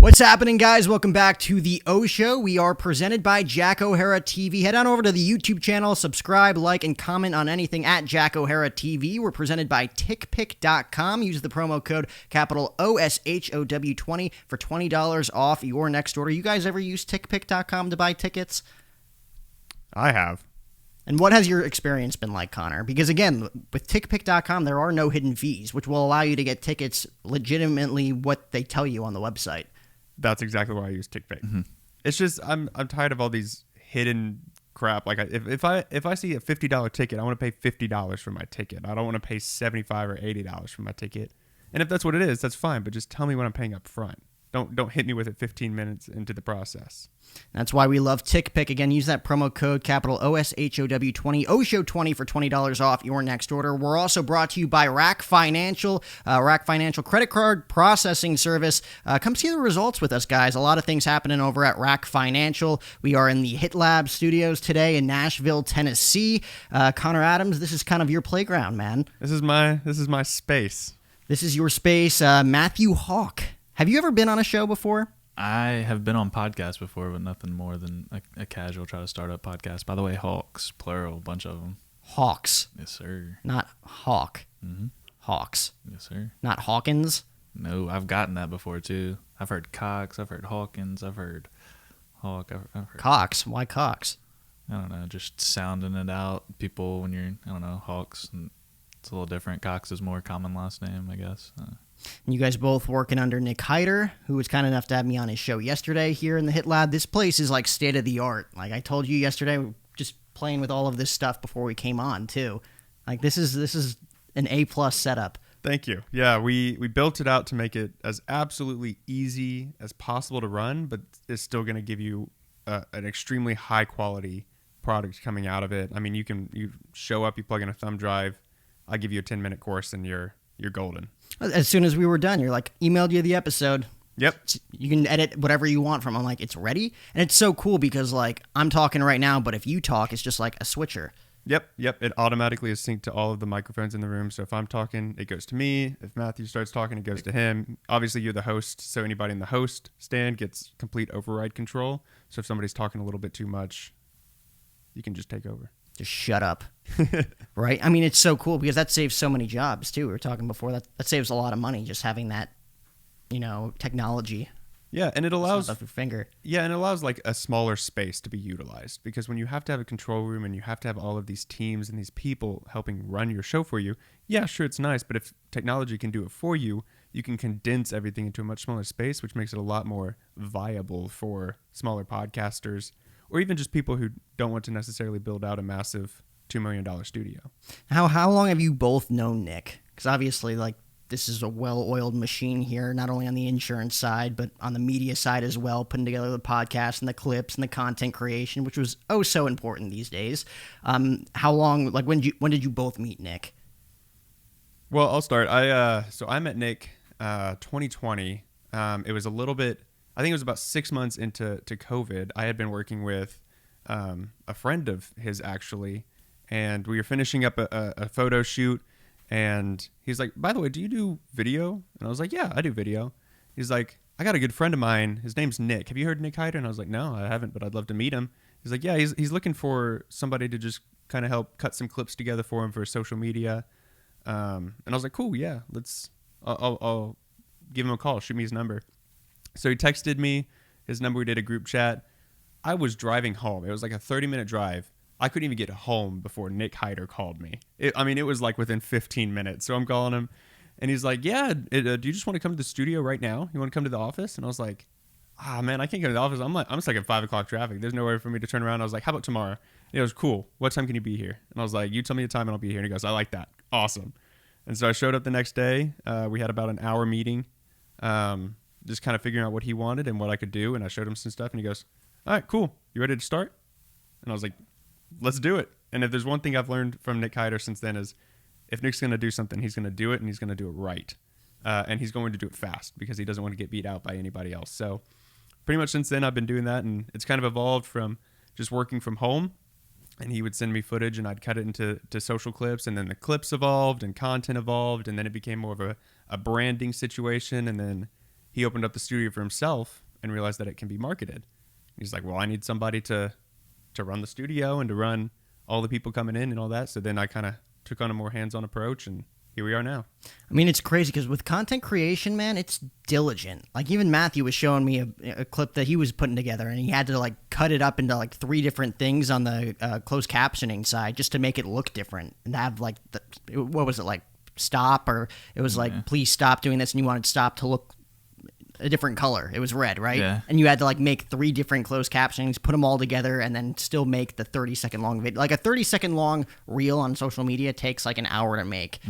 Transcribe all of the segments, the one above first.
What's happening, guys? Welcome back to the O Show. We are presented by Jack O'HaraTV. Head on over to the YouTube channel, subscribe, like, and comment on anything at Jack O'HaraTV. We're presented by TickPick.com. Use the promo code capital OSHOW20 for $20 off your next order. You guys ever use TickPick.com to buy tickets? I have. And what has your experience been like, Connor? Because again, with TickPick.com, there are no hidden fees, which will allow you to get tickets legitimately what they tell you on the website. That's exactly why I use TickPick. Mm-hmm. It's just I'm tired of all these hidden crap. Like if I see a $50 ticket, I want to pay $50 for my ticket. I don't want to pay $75 or $80 for my ticket. And if that's what it is, that's fine. But just tell me what I'm paying up front. Don't hit me with it 15 minutes into the process. That's why we love TickPick. Again, use that promo code capital OSHOW20, OSHOW20 for $20 off your next order. We're also brought to you by Rack Financial. Rack Financial credit card processing service. Come see the results with us, guys. A lot of things happening over at Rack Financial. We are in the HitLab studios today in Nashville, Tennessee. Connor Adams, this is kind of your playground, man. This is my space. This is your space. Matthew Hawk. Have you ever been on a show before? I have been on podcasts before, but nothing more than a casual try to start up podcast. By the way, Hawks, plural, a bunch of them. Hawks. Yes, sir. Not Hawk. Mm-hmm. Hawks. Yes, sir. Not Hawkins? No, I've gotten that before, too. I've heard Cox, I've heard Hawkins, I've heard Hawk. I've heard Cox? Why Cox? I don't know, just sounding it out. People, when you're, I don't know, Hawks, and it's a little different. Cox is more common last name, I guess. You guys both working under Nick Hyder, who was kind enough to have me on his show yesterday here in the HitLab. This place is like state of the art. Like I told you yesterday, we're just playing with all of this stuff before we came on too. Like this is an A+ setup. Thank you. Yeah, we built it out to make it as absolutely easy as possible to run, but it's still going to give you an extremely high quality product coming out of it. I mean, you show up, you plug in a thumb drive, I give you a 10-minute course, and you're golden. As soon as we were done, you're like, emailed you the episode. Yep. You can edit whatever you want from it. I'm like, it's ready? And it's so cool because, like, I'm talking right now, but if you talk, it's just like a switcher. Yep. It automatically is synced to all of the microphones in the room. So if I'm talking, it goes to me. If Matthew starts talking, it goes to him. Obviously, you're the host, so anybody in the host stand gets complete override control. So if somebody's talking a little bit too much, you can just take over. Just shut up. Right? I mean, it's so cool because that saves so many jobs, too. We were talking before. That saves a lot of money just having that, technology. Yeah, and it allows off your finger. Yeah, and it allows like a smaller space to be utilized because when you have to have a control room and you have to have all of these teams and these people helping run your show for you, yeah, sure, it's nice, but if technology can do it for you, you can condense everything into a much smaller space, which makes it a lot more viable for smaller podcasters or even just people who don't want to necessarily build out a massive $2 million studio. How long have you both known Nick? Because obviously, like, this is a well-oiled machine here, not only on the insurance side, but on the media side as well, putting together the podcast and the clips and the content creation, which was so important these days. How long, like, when did you both meet Nick? Well, I'll start. So I met Nick 2020. It was a little bit, I think it was about 6 months into COVID. I had been working with a friend of his, actually, and we were finishing up a photo shoot, and he's like, by the way, do you do video? And I was like, yeah, I do video. He's like, I got a good friend of mine. His name's Nick. Have you heard Nick Hyder? And I was like, no, I haven't, but I'd love to meet him. He's like, yeah, he's looking for somebody to just kind of help cut some clips together for him for social media. And I was like, cool, yeah, I'll give him a call, shoot me his number. So he texted me his number. We did a group chat. I was driving home. It was like a 30-minute drive. I couldn't even get home before Nick Hyder called me. It was like within 15 minutes. So I'm calling him, and he's like, yeah, do you just want to come to the studio right now? You want to come to the office? And I was like, man, I can't go to the office. I'm stuck at 5 o'clock traffic. There's no way for me to turn around. I was like, how about tomorrow? And he goes, cool. What time can you be here? And I was like, you tell me the time and I'll be here. And he goes, I like that. Awesome. And so I showed up the next day. We had about an hour meeting, just kind of figuring out what he wanted and what I could do. And I showed him some stuff, and he goes, all right, cool. You ready to start? And I was like, let's do it. And if there's one thing I've learned from Nick Hyder since then is if Nick's going to do something, he's going to do it, and he's going to do it right. And he's going to do it fast because he doesn't want to get beat out by anybody else. So pretty much since then, I've been doing that, and it's kind of evolved from just working from home, and he would send me footage, and I'd cut it into social clips, and then the clips evolved, and content evolved, and then it became more of a branding situation, and then he opened up the studio for himself and realized that it can be marketed. He's like, well, I need somebody to run the studio and to run all the people coming in and all that. So then I kind of took on a more hands-on approach, and here we are now. I mean, it's crazy because with content creation, man, it's diligent. Like, even Matthew was showing me a clip that he was putting together, and he had to, like, cut it up into, like, 3 different things on the closed captioning side just to make it look different and have, like, what was it, like, stop, or it was like, please stop doing this, and you wanted stop to look a different color. It was red, right? Yeah. And you had to, like, make 3 different closed captionings, put them all together, and then still make the 30-second long video. Like, a 30-second long reel on social media takes like an hour to make.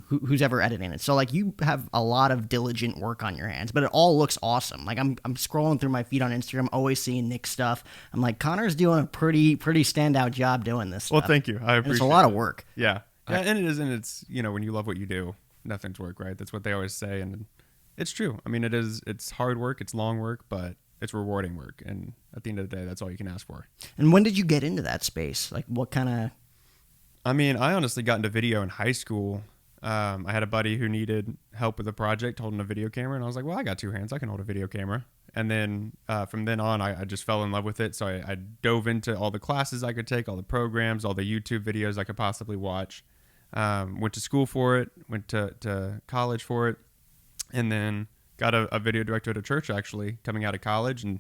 Who's ever editing it? So, like, you have a lot of diligent work on your hands, but it all looks awesome. Like, I'm scrolling through my feed on Instagram, always seeing Nick's stuff. I'm like, Connor's doing a pretty standout job doing this stuff. Well, thank you. I appreciate it. It's a lot of work. Yeah. And it is, and it's, you know, when you love what you do, nothing's work, right? That's what they always say, and it's true. I mean, it's hard work, it's long work, but it's rewarding work, and at the end of the day, that's all you can ask for. And when did you get into that space? Like, what kind of... I mean, I honestly got into video in high school. I had a buddy who needed help with a project holding a video camera, and I was like, well, I got 2 hands, I can hold a video camera. And then from then on, I just fell in love with it, so I dove into all the classes I could take, all the programs, all the YouTube videos I could possibly watch. Went to school for it, went to college for it, and then got a video director at a church, actually, coming out of college, and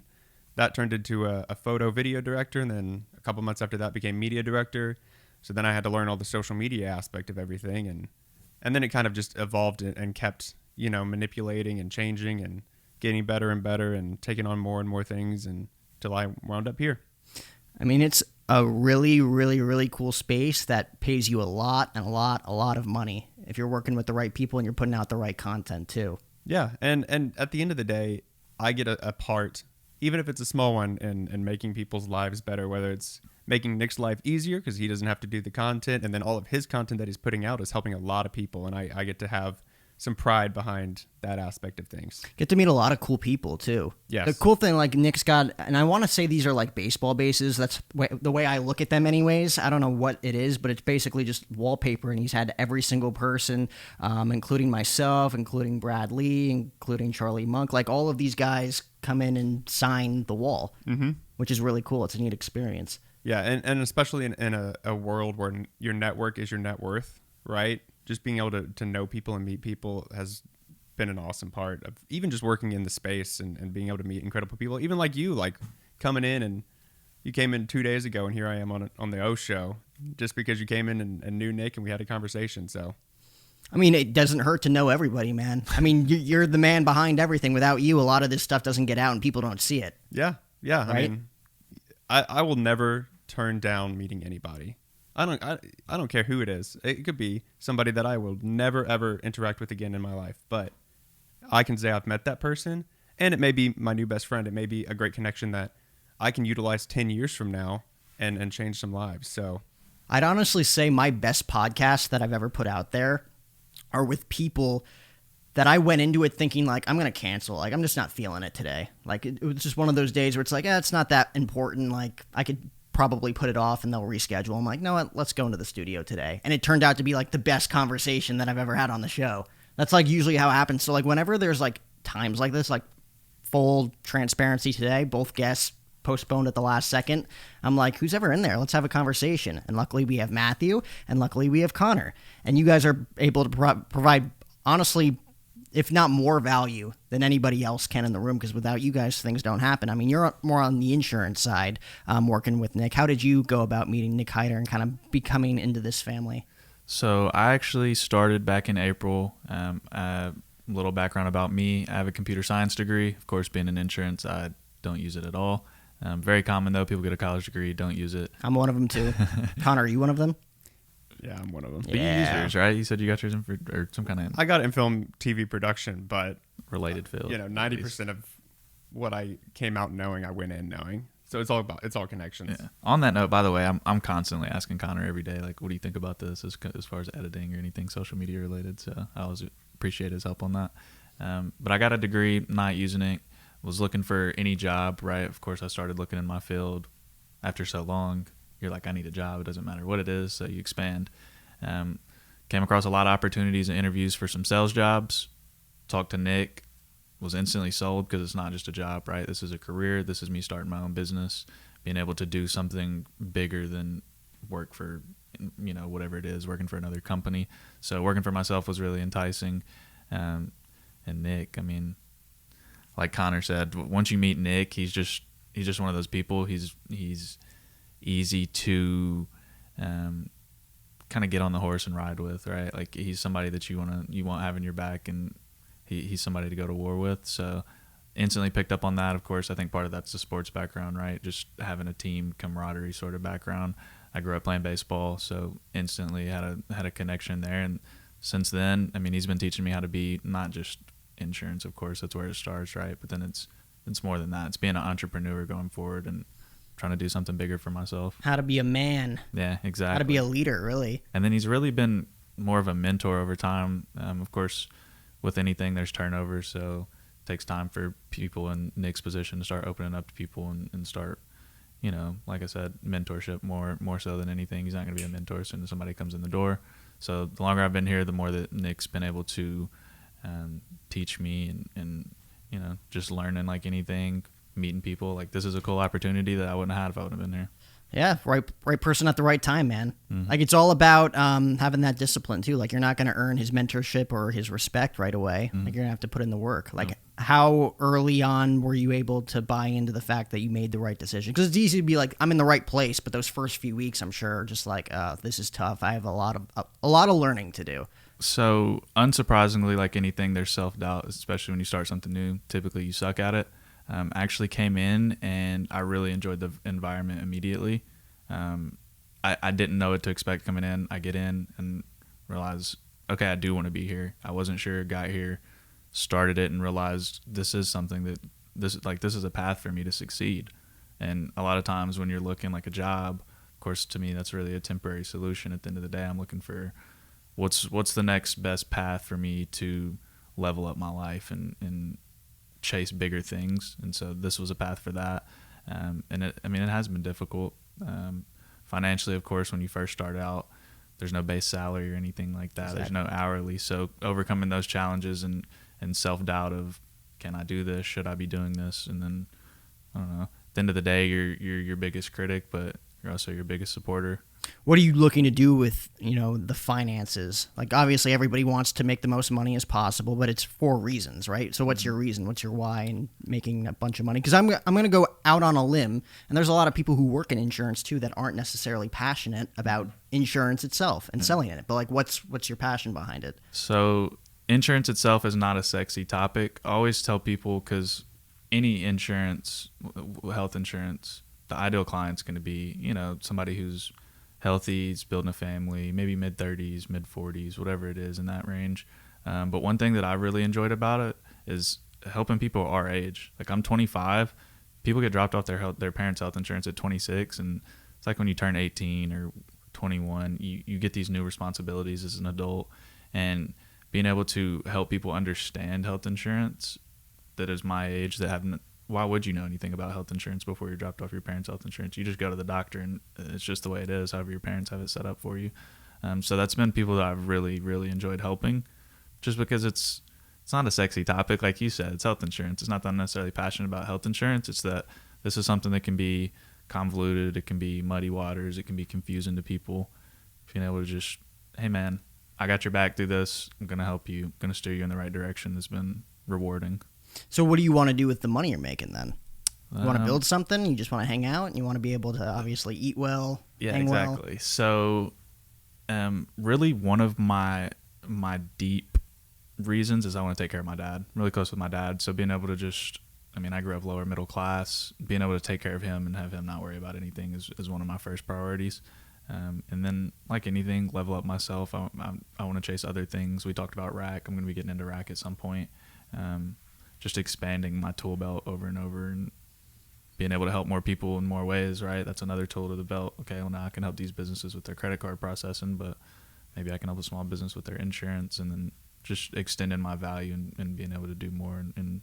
that turned into a photo video director, and then a couple months after that became media director. So then I had to learn all the social media aspect of everything, and then it kind of just evolved and kept, you know, manipulating and changing and getting better and better and taking on more and more things until I wound up here. I mean, it's a really, really, really cool space that pays you a lot of money if you're working with the right people and you're putting out the right content too. Yeah, and at the end of the day, I get a part, even if it's a small one, in making people's lives better, whether it's making Nick's life easier because he doesn't have to do the content, and then all of his content that he's putting out is helping a lot of people, and I get to have some pride behind that aspect of things. Get to meet a lot of cool people too. Yes. The cool thing, like, Nick's got, and I want to say these are like baseball bases. That's the way I look at them anyways. I don't know what it is, but it's basically just wallpaper, and he's had every single person, including myself, including Brad Lee, including Charlie Monk. Like, all of these guys come in and sign the wall, which is really cool. It's a neat experience. Yeah, and especially in a world where your network is your net worth, right? Just being able to know people and meet people has been an awesome part of even just working in the space and being able to meet incredible people, even like you, like coming in, and you came in 2 days ago, and here I am on the O show just because you came in and knew Nick and we had a conversation. So, I mean, it doesn't hurt to know everybody, man. I mean, you're the man behind everything. Without you, a lot of this stuff doesn't get out and people don't see it. Yeah. Right? I mean, I will never turn down meeting anybody. I don't care who it is. It could be somebody that I will never, ever interact with again in my life. But I can say I've met that person, and it may be my new best friend. It may be a great connection that I can utilize 10 years from now and change some lives. So I'd honestly say my best podcasts that I've ever put out there are with people that I went into it thinking, like, I'm going to cancel. Like, I'm just not feeling it today. Like, it was just one of those days where it's like, it's not that important. Like, I could probably put it off and they'll reschedule. I'm like, no, what? Let's go into the studio today. And it turned out to be like the best conversation that I've ever had on the show. That's like usually how it happens. So like whenever there's like times like this, like full transparency today, both guests postponed at the last second, I'm like, who's ever in there? Let's have a conversation. And luckily we have Matthew, and luckily we have Connor. And you guys are able to provide, honestly, if not more value than anybody else can in the room, because without you guys, things don't happen. I mean, you're more on the insurance side, working with Nick. How did you go about meeting Nick Hyder and kind of becoming into this family? So I actually started back in April. A little background about me. I have a computer science degree. Of course, being in insurance, I don't use it at all. Very common, though. People get a college degree, don't use it. I'm one of them, too. Connor, are you one of them? Yeah, I'm one of them. But you use yours, right? You said you got yours in or some kind of... I got it in film, TV production, but... related field. 90% of what I came out knowing, I went in knowing. So it's all connections. Yeah. On that note, by the way, I'm constantly asking Connor every day, like, what do you think about this as far as editing or anything social media related? So I always appreciate his help on that. But I got a degree, not using it. Was looking for any job, right? Of course, I started looking in my field. After so long, you're like, I need a job. It doesn't matter what it is, so you expand. Came across a lot of opportunities and interviews for some sales jobs. Talked to Nick. was instantly sold because it's not just a job, right? This is a career. This is me starting my own business, being able to do something bigger than work for, whatever it is, working for another company. So working for myself was really enticing. And Nick, I mean, like Connor said, once you meet Nick, he's just one of those people. He's easy to kind of get on the horse and ride with, right? Like he's somebody that you want having your back, and he's somebody to go to war with. So instantly picked up on that. Of course, I think part of that's the sports background, right? Just having a team camaraderie sort of background. I grew up playing baseball, so instantly had a connection there. And since then, I mean, he's been teaching me how to be not just insurance, of course, that's where it starts, right? But then it's more than that. It's being an entrepreneur going forward and trying to do something bigger for myself. How to be a man. Yeah, exactly. How to be a leader, really. And then he's really been more of a mentor over time. Of course, with anything, there's turnover, so it takes time for people in Nick's position to start opening up to people and start, like I said, mentorship more so than anything. He's not going to be a mentor as soon as somebody comes in the door. So the longer I've been here, the more that Nick's been able to teach me and just learning like anything, meeting people. Like this is a cool opportunity that I wouldn't have had if I would have been here. Yeah, right person at the right time, man. Mm-hmm. Like it's all about having that discipline too. Like you're not going to earn his mentorship or his respect right away. Mm-hmm. Like you're going to have to put in the work. Like how early on were you able to buy into the fact that you made the right decision? Because it's easy to be like, I'm in the right place, but those first few weeks, I'm sure, are just like, this is tough. I have a lot of learning to do. So unsurprisingly, like anything, there's self-doubt, especially when you start something new. Typically you suck at it. I actually came in and I really enjoyed the environment immediately. I didn't know what to expect coming in. I get in and realize, okay, I do want to be here. I wasn't sure, got here, started it, and realized this is something that this is a path for me to succeed. And a lot of times when you're looking like a job, of course, to me, that's really a temporary solution. At the end of the day, I'm looking for what's the next best path for me to level up my life and chase bigger things. And so this was a path for that. And it has been difficult. Financially, of course, when you first start out, there's no base salary or anything like that. Exactly. There's no hourly. So overcoming those challenges and self-doubt of, can I do this? Should I be doing this? And then, I don't know, at the end of the day, you're your biggest critic, but you're also your biggest supporter. What are you looking to do with, the finances? Like, obviously, everybody wants to make the most money as possible, but it's for reasons, right? So what's your reason? What's your why in making a bunch of money? Because I'm going to go out on a limb, and there's a lot of people who work in insurance, too, that aren't necessarily passionate about insurance itself and selling it. But, like, what's your passion behind it? So insurance itself is not a sexy topic. I always tell people, because any insurance, health insurance, the ideal client's going to be, somebody who's healthy, he's building a family, maybe mid-30s, mid-40s, whatever it is in that range. But one thing that I really enjoyed about it is helping people our age. Like I'm 25, people get dropped off their parents' health insurance at 26, and it's like when you turn 18 or 21, you get these new responsibilities as an adult, and being able to help people understand health insurance that is my age that haven't. Why would you know anything about health insurance before you're dropped off your parents' health insurance? You just go to the doctor, and it's just the way it is, however your parents have it set up for you. So that's been people that I've really, really enjoyed helping, just because it's not a sexy topic. Like you said, it's health insurance. It's not that I'm necessarily passionate about health insurance. It's that this is something that can be convoluted. It can be muddy waters. It can be confusing to people. Being able to just, hey, man, I got your back through this. I'm going to help you. I'm going to steer you in the right direction. Has been rewarding. So what do you want to do with the money you're making then? You want to build something? You just want to hang out? And you want to be able to obviously eat well, hang exactly. well? So really one of my deep reasons is I want to take care of my dad. I'm really close with my dad. So being able to just, I grew up lower middle class. Being able to take care of him and have him not worry about anything is one of my first priorities. And then, like anything, level up myself. I want to chase other things. We talked about rack. I'm going to be getting into rack at some point. Just expanding my tool belt over and over and being able to help more people in more ways, right? That's another tool to the belt. Okay, well, now I can help these businesses with their credit card processing, but maybe I can help a small business with their insurance, and then just extending my value and being able to do more and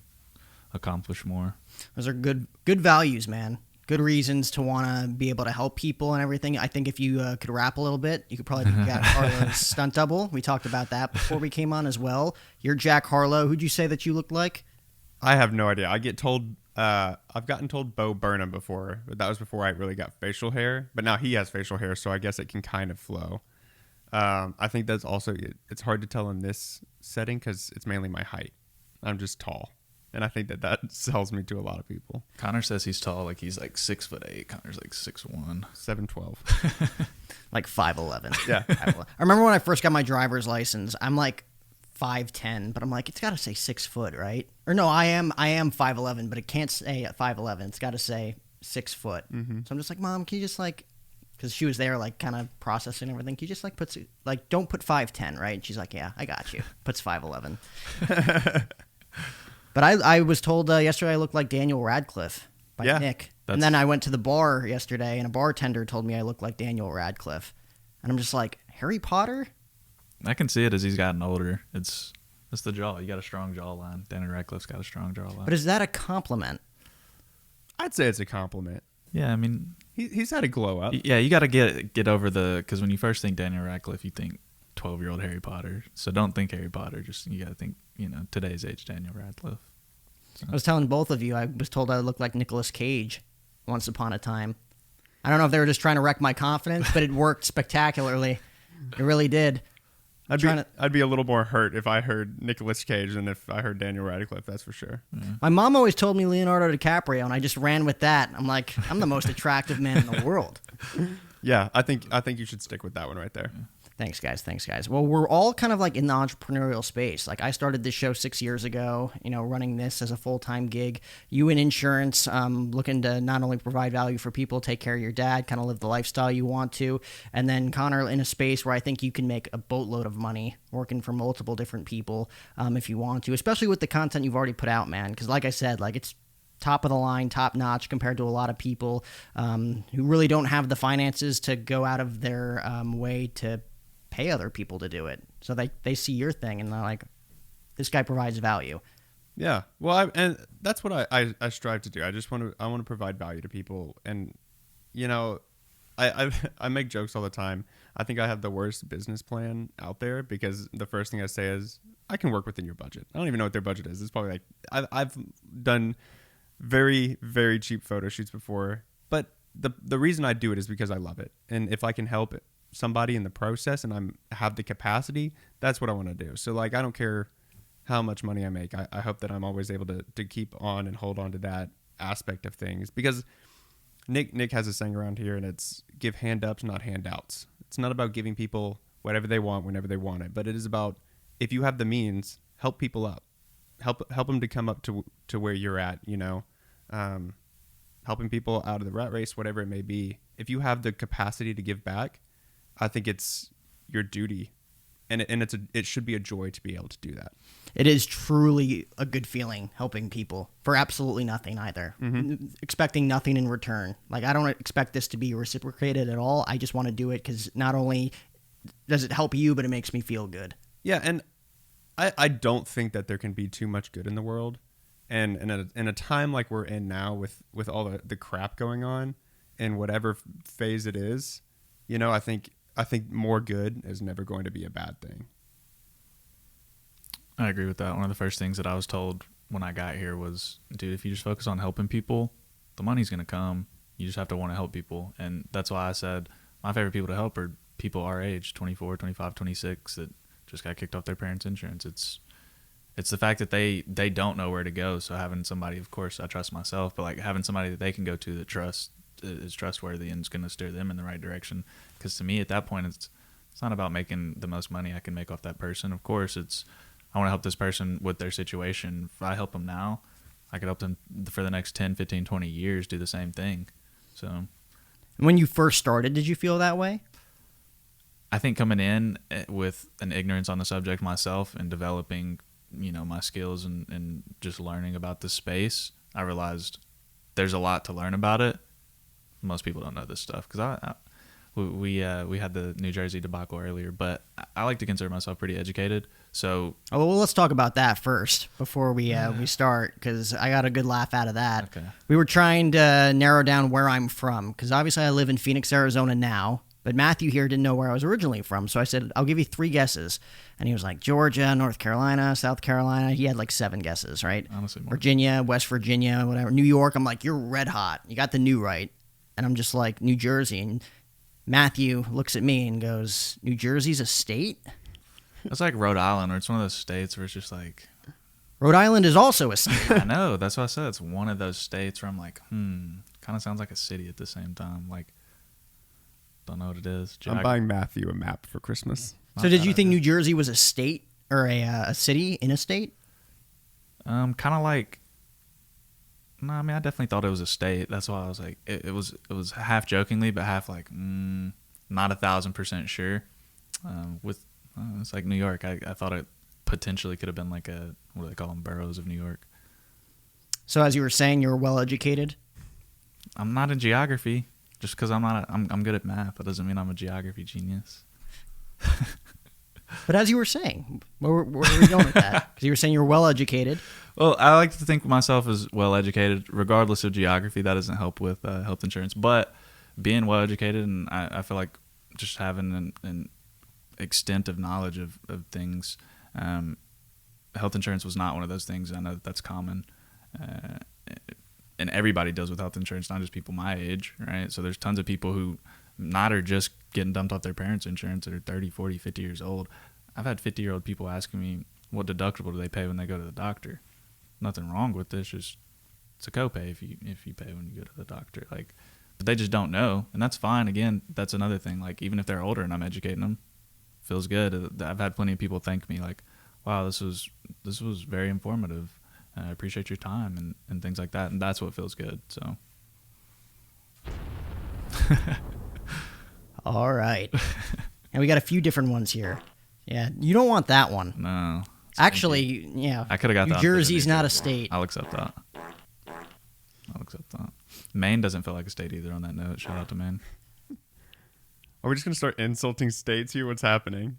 accomplish more. Those are good values, man. Good reasons to want to be able to help people and everything. I think if you could rap a little bit, you could probably be Jack Harlow's stunt double. We talked about that before we came on as well. You're Jack Harlow. Who'd you say that you looked like? I have no idea. I get told, I've gotten told Bo Burnham before, but that was before I really got facial hair. But now he has facial hair, so I guess it can kind of flow. I think that's also, it's hard to tell in this setting because it's mainly my height. I'm just tall. And I think that sells me to a lot of people. Connor says he's tall, like he's like 6'8". Connor's like 6'1". 7'12". Like 5'11". Yeah. I remember when I first got my driver's license, I'm like 5'10", but I'm like, it's got to say 6 foot, right? Or no, I am 5'11", but it can't say 5'11". It's got to say 6 foot. Mm-hmm. So I'm just like, Mom, can you just like, because she was there like kind of processing everything, can you just like don't put 5'10", right? And she's like, yeah, I got you. Puts 5'11". But I was told yesterday I looked like Daniel Radcliffe by Nick. And then I went to the bar yesterday, and a bartender told me I looked like Daniel Radcliffe. And I'm just like, Harry Potter? I can see it as he's gotten older. It's the jaw. You got a strong jawline. Daniel Radcliffe's got a strong jawline. But is that a compliment? I'd say it's a compliment. Yeah, I mean... He's had a glow up. Yeah, you got to get over because when you first think Daniel Radcliffe, you think 12-year-old Harry Potter. So don't think Harry Potter. You got to think, today's age Daniel Radcliffe. So. I was telling both of you, I was told I looked like Nicolas Cage once upon a time. I don't know if they were just trying to wreck my confidence, but it worked spectacularly. It really did. I'd be a little more hurt if I heard Nicolas Cage than if I heard Daniel Radcliffe, that's for sure. Yeah. My mom always told me Leonardo DiCaprio, and I just ran with that. I'm like, I'm the most attractive man in the world. Yeah, I think you should stick with that one right there. Thanks, guys. Well, we're all kind of like in the entrepreneurial space. Like I started this show 6 years ago, running this as a full-time gig. You in insurance, looking to not only provide value for people, take care of your dad, kind of live the lifestyle you want to. And then Connor in a space where I think you can make a boatload of money working for multiple different people if you want to, especially with the content you've already put out, man. Because like I said, like it's top of the line, top notch compared to a lot of people who really don't have the finances to go out of their way to pay other people to do it. So they see your thing and they're like, this guy provides value. Yeah. Well, and that's what I strive to do. I want to provide value to people. And, I make jokes all the time. I think I have the worst business plan out there because the first thing I say is I can work within your budget. I don't even know what their budget is. It's probably like I've done very, very cheap photo shoots before, but the reason I do it is because I love it. And if I can help somebody in the process and have the capacity, that's what I want to do. So like I don't care how much money I make. I hope that I'm always able to keep on and hold on to that aspect of things, because Nick has a saying around here, and it's give hand ups, not handouts. It's not about giving people whatever they want whenever they want it, but it is about, if you have the means, help people up, help them to come up to where you're at, helping people out of the rat race, whatever it may be. If you have the capacity to give back, I think it's your duty, and it should be a joy to be able to do that. It is truly a good feeling helping people for absolutely nothing either. Mm-hmm. Expecting nothing in return. Like I don't expect this to be reciprocated at all. I just want to do it because not only does it help you, but it makes me feel good. Yeah, and I don't think that there can be too much good in the world, and in a time like we're in now with all the crap going on, in whatever phase it is, I think more good is never going to be a bad thing. I agree with that. One of the first things that I was told when I got here was, dude, if you just focus on helping people, the money's going to come. You just have to want to help people. And that's why I said my favorite people to help are people our age, 24, 25, 26, that just got kicked off their parents' insurance. It's the fact that they don't know where to go. So having somebody, of course, I trust myself, but like having somebody that they can go to that is trustworthy and is going to steer them in the right direction. Because to me, at that point, it's not about making the most money I can make off that person. Of course, I want to help this person with their situation. If I help them now, I could help them for the next 10, 15, 20 years do the same thing. So, when you first started, did you feel that way? I think coming in with an ignorance on the subject myself and developing, my skills and just learning about the space, I realized there's a lot to learn about it. Most people don't know this stuff because we had the New Jersey debacle earlier, but I like to consider myself pretty educated. So, well, let's talk about that first before we start, because I got a good laugh out of that. Okay. We were trying to narrow down where I'm from, because obviously I live in Phoenix, Arizona now, But Matthew here didn't know where I was originally from. So I said, I'll give you 3 guesses. And he was like, Georgia, North Carolina, South Carolina. He had like 7 guesses, right? Honestly, more. Virginia, West Virginia, whatever. New York. I'm like, you're red hot. You got the new right. And I'm just like, New Jersey. And Matthew looks at me and goes, New Jersey's a state? It's like Rhode Island, or it's one of those states where it's just like... Rhode Island is also a state. I know. That's what I said. It's one of those states where I'm like, kind of sounds like a city at the same time. Like, don't know what it is. I'm buying Matthew a map for Christmas. So did you think New Jersey was a state or a city in a state? Kind of like... No, I mean, I definitely thought it was a state. That's why I was like, it was half jokingly, but half like, not 1,000% sure. It's like New York. I thought it potentially could have been like a, what do they call them, boroughs of New York. So as you were saying, you were well educated? I'm not in geography. Just because I'm good at math, that doesn't mean I'm a geography genius. But as you were saying, where were we going with that? Because you were saying you were well educated. Well, I like to think of myself as well educated, regardless of geography. That doesn't help with health insurance. But being well educated, and I feel like just having an extent of knowledge of things, health insurance was not one of those things. I know that's common. And everybody deals with health insurance, not just people my age, right? So there's tons of people who not are just getting dumped off their parents' insurance that are 30, 40, 50 years old. I've had 50-year-old people asking me, what deductible do they pay when they go to the doctor? Nothing wrong with this, just it's a copay if you pay when you go to the doctor. Like, but they just don't know, and that's fine. Again, that's another thing. Like, even if they're older and I'm educating them, feels good. I've had plenty of people thank me, like, wow, this was very informative. I appreciate your time and things like that, and that's what feels good. So, all right, and we got a few different ones here. Yeah, you don't want that one. No, actually, yeah. I could have got New that. Jersey's not a state. I'll accept that. Maine doesn't feel like a state either. On that note, shout out to Maine. Are we just gonna start insulting states here? What's happening?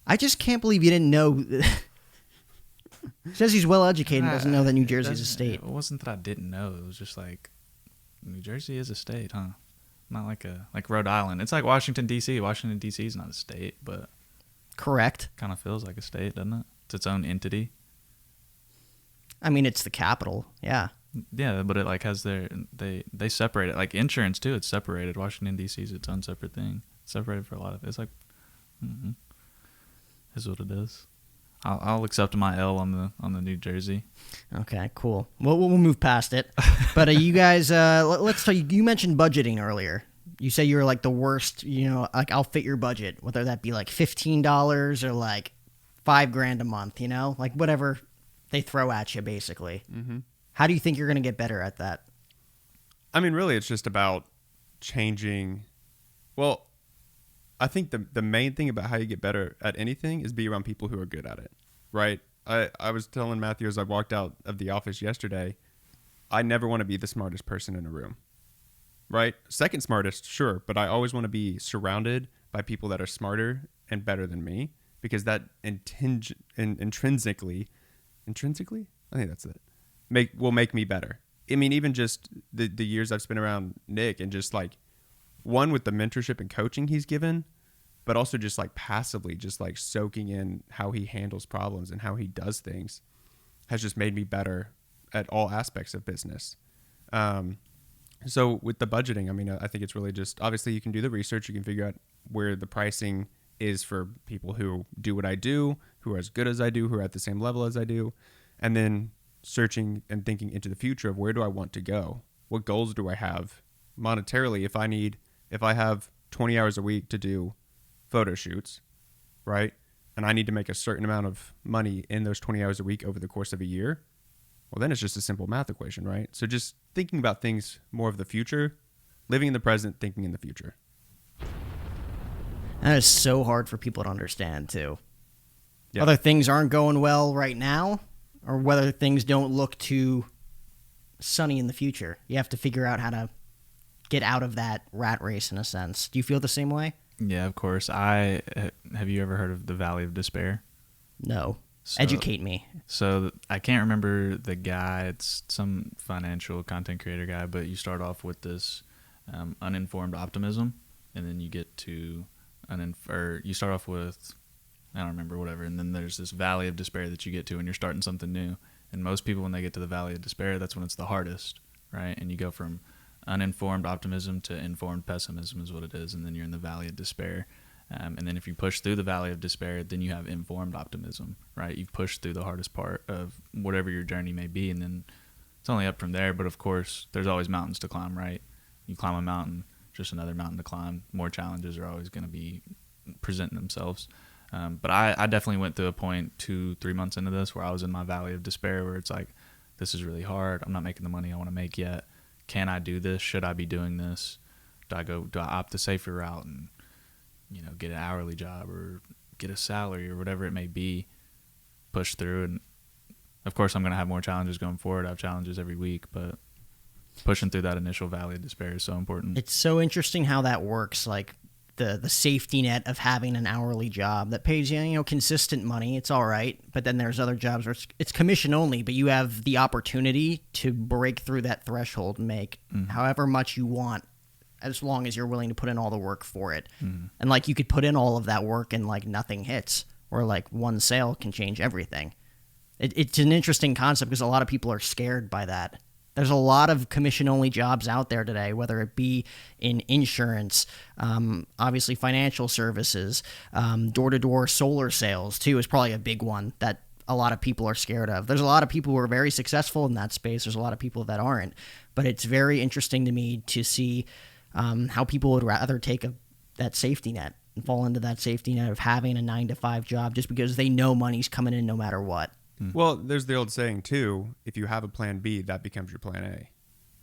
I just can't believe you didn't know. Says he's well educated and doesn't know that New Jersey's a state. It wasn't that I didn't know. It was just like, New Jersey is a state, huh? Not like Rhode Island. It's like Washington, D.C. Washington, D.C. is not a state, but... Correct. Kind of feels like a state, doesn't it? It's its own entity. I mean, it's the capital, yeah. Yeah, but it like has they separate it. Like insurance, too, it's separated. Washington, D.C. is its own separate thing. It's separated for a lot of... It's like... is what it is. I'll accept my L on the New Jersey. Okay, cool. We'll move past it. But you guys, let's tell you. You mentioned budgeting earlier. You say you're like the worst. Like I'll fit your budget, whether that be like $15 or like $5,000 a month. Like whatever they throw at you, basically. Mm-hmm. How do you think you're going to get better at that? I mean, really, it's just about changing. Well, I think the main thing about how you get better at anything is be around people who are good at it, right? I was telling Matthew as I walked out of the office yesterday, I never want to be the smartest person in a room, right? Second smartest, sure, but I always want to be surrounded by people that are smarter and better than me because that intrinsically, I think that's it, will make me better. I mean, even just the years I've spent around Nick and just like, one with the mentorship and coaching he's given, but also just like passively, just like soaking in how he handles problems and how he does things has just made me better at all aspects of business. So with the budgeting, I mean, I think it's really just, obviously you can do the research, you can figure out where the pricing is for people who do what I do, who are as good as I do, who are at the same level as I do, and then searching and thinking into the future of where do I want to go? What goals do I have monetarily if I have 20 hours a week to do photo shoots, right? And I need to make a certain amount of money in those 20 hours a week over the course of a year. Well, then it's just a simple math equation, right? So just thinking about things more of the future, living in the present, thinking in the future. That is so hard for people to understand, too. Yeah. Whether things aren't going well right now or whether things don't look too sunny in the future. You have to figure out how to get out of that rat race in a sense. Do you feel the same way? Yeah, of course. Have you ever heard of the Valley of Despair? No. Educate me. So I can't remember the guy. It's some financial content creator guy, but you start off with this uninformed optimism, and then you get to or you start off with, I don't remember, whatever, and then there's this valley of despair that you get to when you're starting something new. And most people, when they get to the valley of despair, that's when it's the hardest, right? And you go from uninformed optimism to informed pessimism is what it is, and then you're in the valley of despair. And then if you push through the valley of despair, then you have informed optimism, right? You've pushed through the hardest part of whatever your journey may be, and then it's only up from there. But of course, there's always mountains to climb, right? You climb a mountain, just another mountain to climb. More challenges are always going to be presenting themselves. But I definitely went through a point 2-3 months into this where I was in my valley of despair, where it's like, this is really hard. I'm not making the money I want to make yet. Can I do this? Should I be doing this? Do I opt the safer route and, get an hourly job or get a salary or whatever it may be, push through? And of course, I'm going to have more challenges going forward. I have challenges every week, but pushing through that initial valley of despair is so important. It's so interesting how that works. Like the safety net of having an hourly job that pays consistent money. It's all right. But then there's other jobs where it's commission only, but you have the opportunity to break through that threshold and make however much you want, as long as you're willing to put in all the work for it. And like you could put in all of that work and like nothing hits, or like one sale can change everything. It's an interesting concept because a lot of people are scared by that. There's a lot of commission-only jobs out there today, whether it be in insurance, obviously financial services, door-to-door solar sales, too, is probably a big one that a lot of people are scared of. There's a lot of people who are very successful in that space. There's a lot of people that aren't. But it's very interesting to me to see how people would rather take that safety net and fall into that safety net of having a 9-to-5 job just because they know money's coming in no matter what. Well, there's the old saying, too, if you have a plan B, that becomes your plan A,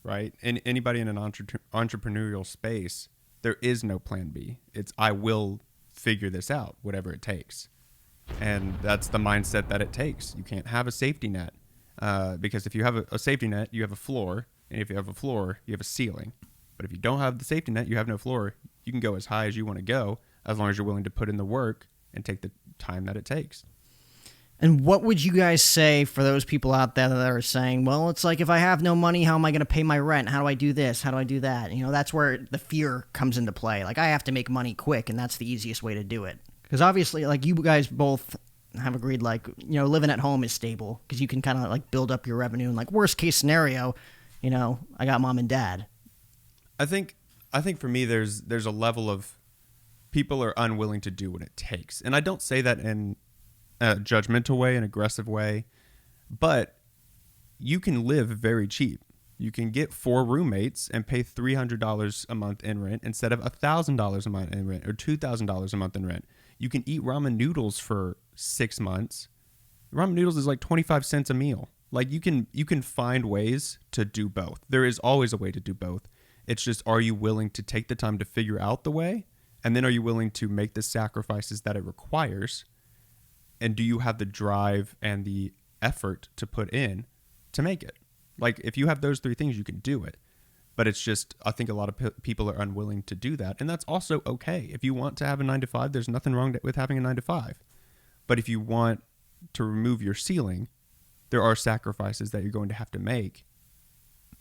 right? And anybody in an entrepreneurial space, there is no plan B. It's I will figure this out, whatever it takes. And that's the mindset that it takes. You can't have a safety net because if you have a safety net, you have a floor. And if you have a floor, you have a ceiling. But if you don't have the safety net, you have no floor. You can go as high as you want to go as long as you're willing to put in the work and take the time that it takes. And what would you guys say for those people out there that are saying, well, it's like if I have no money, how am I going to pay my rent? How do I do this? How do I do that? That's where the fear comes into play. Like, I have to make money quick, and that's the easiest way to do it. Because obviously, like, you guys both have agreed, like, living at home is stable because you can kind of, like, build up your revenue. And, like, worst case scenario, I got mom and dad. I think for me, there's a level of people are unwilling to do what it takes. And I don't say that in a judgmental way, an aggressive way, but you can live very cheap. You can get 4 roommates and pay $300 a month in rent instead of $1,000 a month in rent or $2,000 a month in rent. You can eat ramen noodles for 6 months. Ramen noodles is like 25 cents a meal. Like you can find ways to do both. There is always a way to do both. It's just, are you willing to take the time to figure out the way? And then are you willing to make the sacrifices that it requires? And do you have the drive and the effort to put in to make it? Like, if you have those 3 things, you can do it. But it's just, I think a lot of people are unwilling to do that. And that's also okay. If you want to have a 9-to-5, there's nothing wrong with having a 9-to-5. But if you want to remove your ceiling, there are sacrifices that you're going to have to make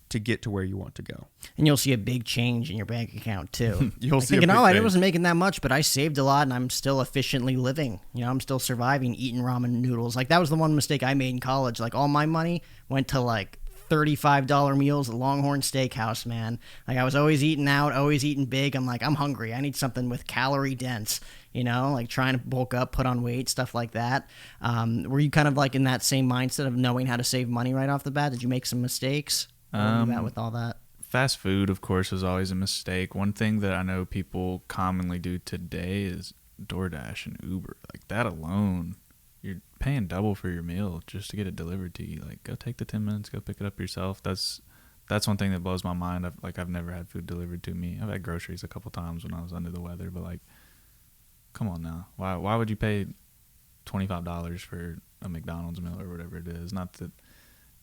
to get to where you want to go. And you'll see a big change in your bank account, too. You'll see thinking, I wasn't making that much, but I saved a lot, and I'm still efficiently living. I'm still surviving, eating ramen noodles. Like, that was the one mistake I made in college. Like, all my money went to, like, $35 meals at Longhorn Steakhouse, man. Like, I was always eating out, always eating big. I'm like, I'm hungry. I need something with calorie dense, like trying to bulk up, put on weight, stuff like that. Were you kind of like in that same mindset of knowing how to save money right off the bat? Did you make some mistakes? With all that? Fast food, of course, is always a mistake. One thing that I know people commonly do today is DoorDash and Uber. Like, that alone, you're paying double for your meal just to get it delivered to you. Like, go take the 10 minutes, go pick it up yourself. That's one thing that blows my mind. I've never had food delivered to me. I've had groceries a couple times when I was under the weather, but like, come on now. Why would you pay $25 for a McDonald's meal or whatever it is? Not that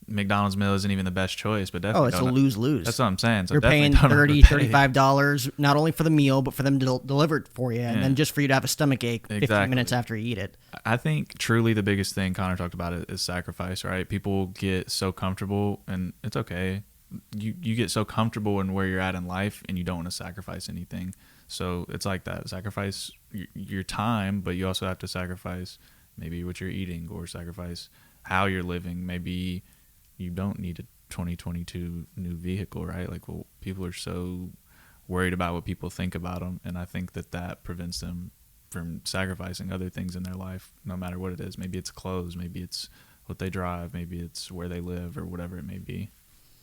McDonald's meal isn't even the best choice, but definitely it's a lose-lose. That's what I'm saying. So you're paying $30, $35 not only for the meal, but for them to deliver it for you, and then just for you to have a stomach ache 15 minutes after you eat it. I think truly the biggest thing Connor talked about is sacrifice, right? People get so comfortable, and it's okay. you get so comfortable in where you're at in life, and you don't want to sacrifice anything. So it's like that. Sacrifice your time, but you also have to sacrifice maybe what you're eating, or sacrifice how you're living. Maybe you don't need a 2022 new vehicle, right? Like, well, people are so worried about what people think about them, and I think that prevents them from sacrificing other things in their life, no matter what it is. Maybe it's clothes, maybe it's what they drive, maybe it's where they live, or whatever it may be.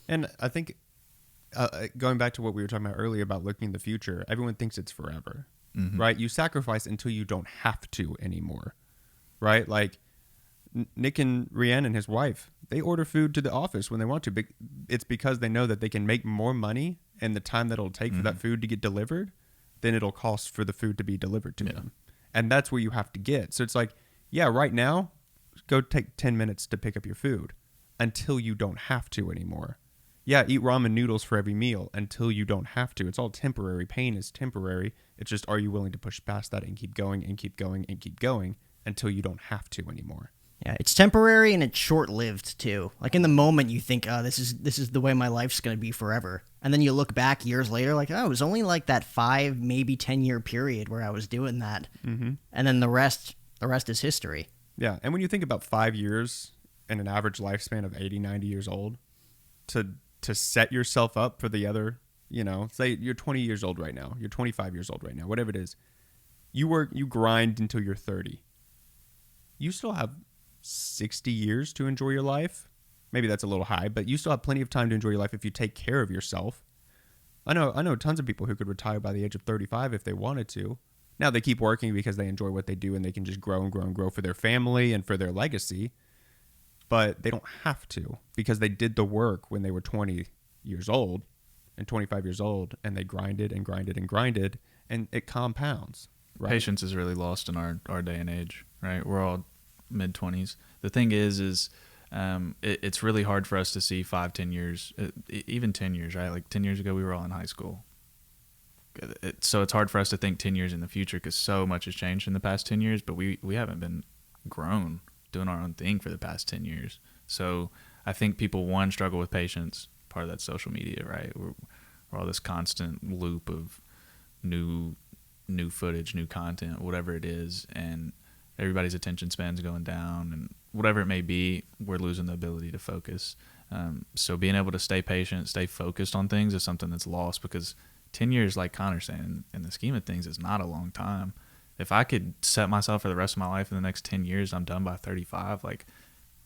And I think going back to what we were talking about earlier about looking in the future, everyone thinks it's forever, right? You sacrifice until you don't have to anymore, right? Like Nick and Rianne and his wife, they order food to the office when they want to. But it's because they know that they can make more money in the time that it'll take for that food to get delivered than it'll cost for the food to be delivered to them. And that's where you have to get. So it's like, yeah, right now, go take 10 minutes to pick up your food until you don't have to anymore. Yeah, eat ramen noodles for every meal until you don't have to. It's all temporary. Pain is temporary. It's just, are you willing to push past that and keep going and keep going and keep going until you don't have to anymore? Yeah, it's temporary and it's short-lived too. Like in the moment, you think, "Oh, this is the way my life's going to be forever," and then you look back years later, like, "Oh, it was only like that 5, maybe 10-year period where I was doing that," and then the rest is history. Yeah, and when you think about 5 years and an average lifespan of 80, 90 years old, to set yourself up for the other, say you're 20 years old right now, you're 25 years old right now, whatever it is, you grind until you're 30. You still have 60 years to enjoy your life. Maybe that's a little high, but you still have plenty of time to enjoy your life if you take care of yourself. I know tons of people who could retire by the age of 35 if they wanted to. Now they keep working because they enjoy what they do and they can just grow and grow and grow for their family and for their legacy. But they don't have to because they did the work when they were 20 years old and 25 years old, and they grinded and grinded and grinded, and it compounds. Right? Patience is really lost in our day and age, right? We're all mid-20s. The thing is it's really hard for us to see 5, 10 years, even 10 years, right? Like 10 years ago, we were all in high school. So it's hard for us to think 10 years in the future because so much has changed in the past 10 years, but we haven't been grown doing our own thing for the past 10 years. So I think people, one, struggle with patience. Part of that social media, right? We're all this constant loop of new footage, new content, whatever it is, and everybody's attention span's going down, and whatever it may be, we're losing the ability to focus. So being able to stay patient, stay focused on things is something that's lost, because 10 years, like Connor's saying, in the scheme of things, is not a long time. If I could set myself for the rest of my life in the next 10 years, I'm done by 35. Like,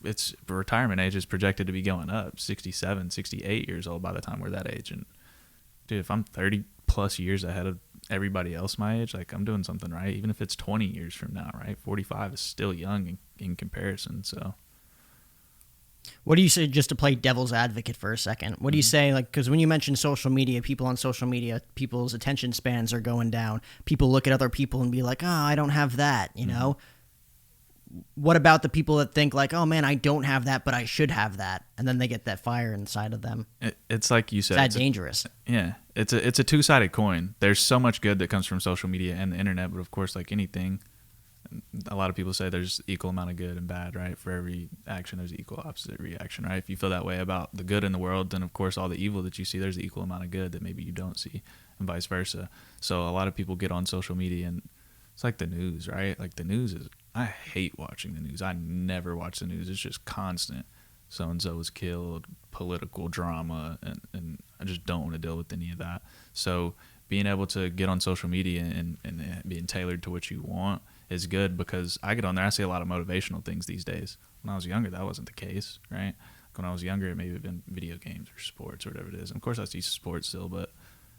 it's retirement age is projected to be going up, 67, 68 years old by the time we're that age. And dude, if I'm 30 plus years ahead of everybody else my age, like, I'm doing something right, even if it's 20 years from now, right? 45 is still young in comparison. So what do you say, just to play devil's advocate for a second? What do you say, like, because when you mention social media, people on social media, people's attention spans are going down. People look at other people and be like, "Oh, I don't have that," you know? What about the people that think like, "Oh man, I don't have that, but I should have that," and then they get that fire inside of them? It's like you said, it's dangerous. It's a two-sided coin. There's so much good that comes from social media and the internet, but of course, like anything, a lot of people say there's equal amount of good and bad, right? For every action, there's equal opposite reaction, right? If you feel that way about the good in the world, then of course all the evil that you see, there's an equal amount of good that maybe you don't see, and vice versa. So a lot of people get on social media, and it's like the news, right? Like the news is, I hate watching the news. I never watch the news. It's just constant. So-and-so was killed, political drama, and I just don't want to deal with any of that. So being able to get on social media and being tailored to what you want is good, because I get on there, I see a lot of motivational things these days. When I was younger, that wasn't the case, right? When I was younger, it may have been video games or sports or whatever it is. And of course, I see sports still, but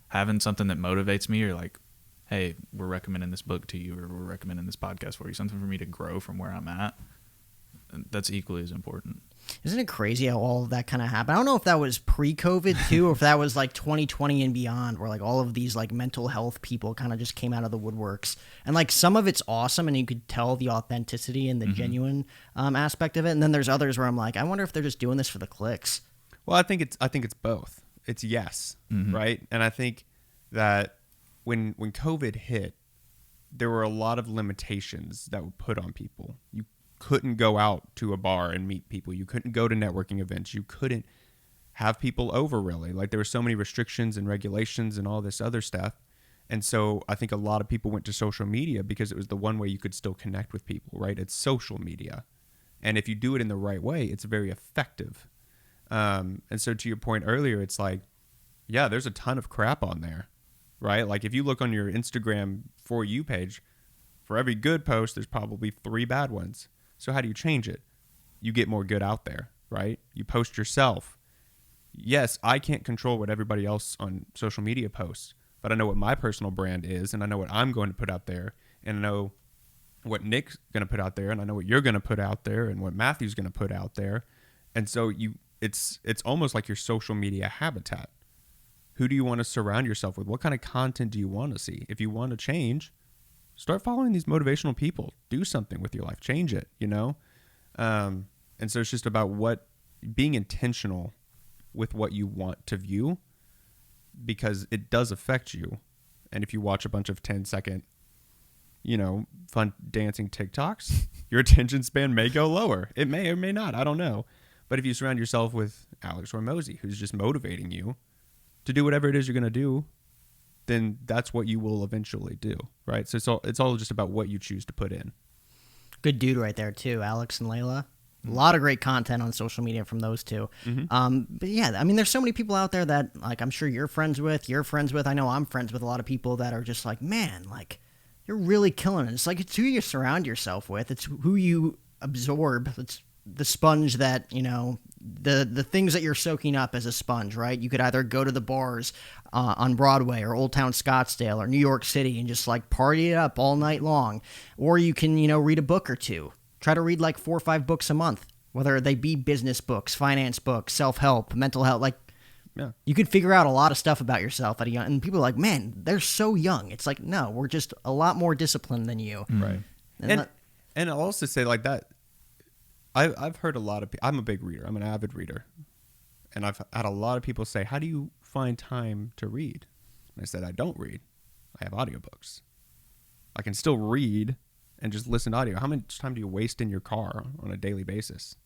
having something that motivates me, or like, hey, we're recommending this book to you, or we're recommending this podcast for you, something for me to grow from where I'm at, that's equally as important. Isn't it crazy how all of that kind of happened? I don't know if that was pre-COVID too, or if that was like 2020 and beyond, where like all of these like mental health people kind of just came out of the woodworks. And like some of it's awesome, and you could tell the authenticity and the genuine aspect of it. And then there's others where I'm like, I wonder if they're just doing this for the clicks. Well, I think it's both. It's yes, right? And I think that when COVID hit, there were a lot of limitations that were put on people. You couldn't go out to a bar and meet people. You couldn't go to networking events. You couldn't have people over really. Like there were so many restrictions and regulations and all this other stuff. And so I think a lot of people went to social media because it was the one way you could still connect with people, right? It's social media. And if you do it in the right way, it's very effective. And so to your point earlier, it's like, yeah, there's a ton of crap on there, right? Like if you look on your Instagram For You page, for every good post, there's probably 3 bad ones. So how do you change it? You get more good out there, right? You post yourself. Yes, I can't control what everybody else on social media posts, but I know what my personal brand is, and I know what I'm going to put out there, and I know what Nick's going to put out there, and I know what you're going to put out there, and what Matthew's going to put out there. And so it's almost like your social media habitat. Who do you want to surround yourself with? What kind of content do you want to see? If you want to change, start following these motivational people. Do something with your life. Change it, you know? And so it's just about being intentional with what you want to view, because it does affect you. And if you watch a bunch of 10-second, fun dancing TikToks, your attention span may go lower. It may or may not. I don't know. But if you surround yourself with Alex Hormozy, who's just motivating you to do whatever it is you're going to do, then that's what you will eventually do, right? So it's all just about what you choose to put in. Good dude right there, too, Alex and Layla. A lot of great content on social media from those two. Mm-hmm. But yeah, I mean, there's so many people out there that, like, I'm sure you're friends with. I know I'm friends with a lot of people that are just like, man, like, you're really killing it. It's like, it's who you surround yourself with. It's who you absorb. It's the sponge that, the things that you're soaking up as a sponge, right? You could either go to the bars on Broadway or Old Town Scottsdale or New York City and just like party it up all night long. Or you can, read a book or two. Try to read like 4 or 5 books a month, whether they be business books, finance books, self-help, mental health. Like, yeah, you could figure out a lot of stuff about yourself at a young. And people are like, man, they're so young. It's like, no, we're just a lot more disciplined than you. Right. And I'll also say like that. I've heard a lot of people. I'm a big reader. I'm an avid reader, and I've had a lot of people say, "How do you find time to read?" And I said, "I don't read. I have audiobooks. I can still read." And just listen to audio. How much time do you waste in your car on a daily basis?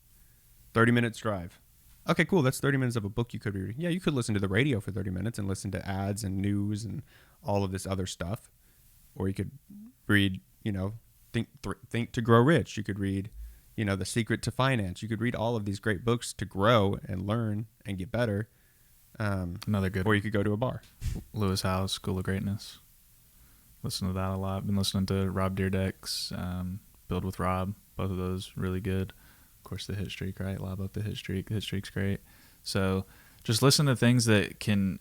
30 minutes drive. Okay, cool. That's 30 minutes of a book you could read. Yeah, you could listen to the radio for 30 minutes and listen to ads and news and all of this other stuff. Or you could read, Think to Grow Rich. You could read, The Secret to Finance. You could read all of these great books to grow and learn and get better. Another good. Or you could go to a bar. Lewis Howes, School of Greatness. Listen to that a lot. Been listening to Rob Dyrdek's Build with Rob. Both of those really good. Of course, the Hit Streak, right? Lob up the Hit Streak. The Hit Streak's great. So just listen to things that can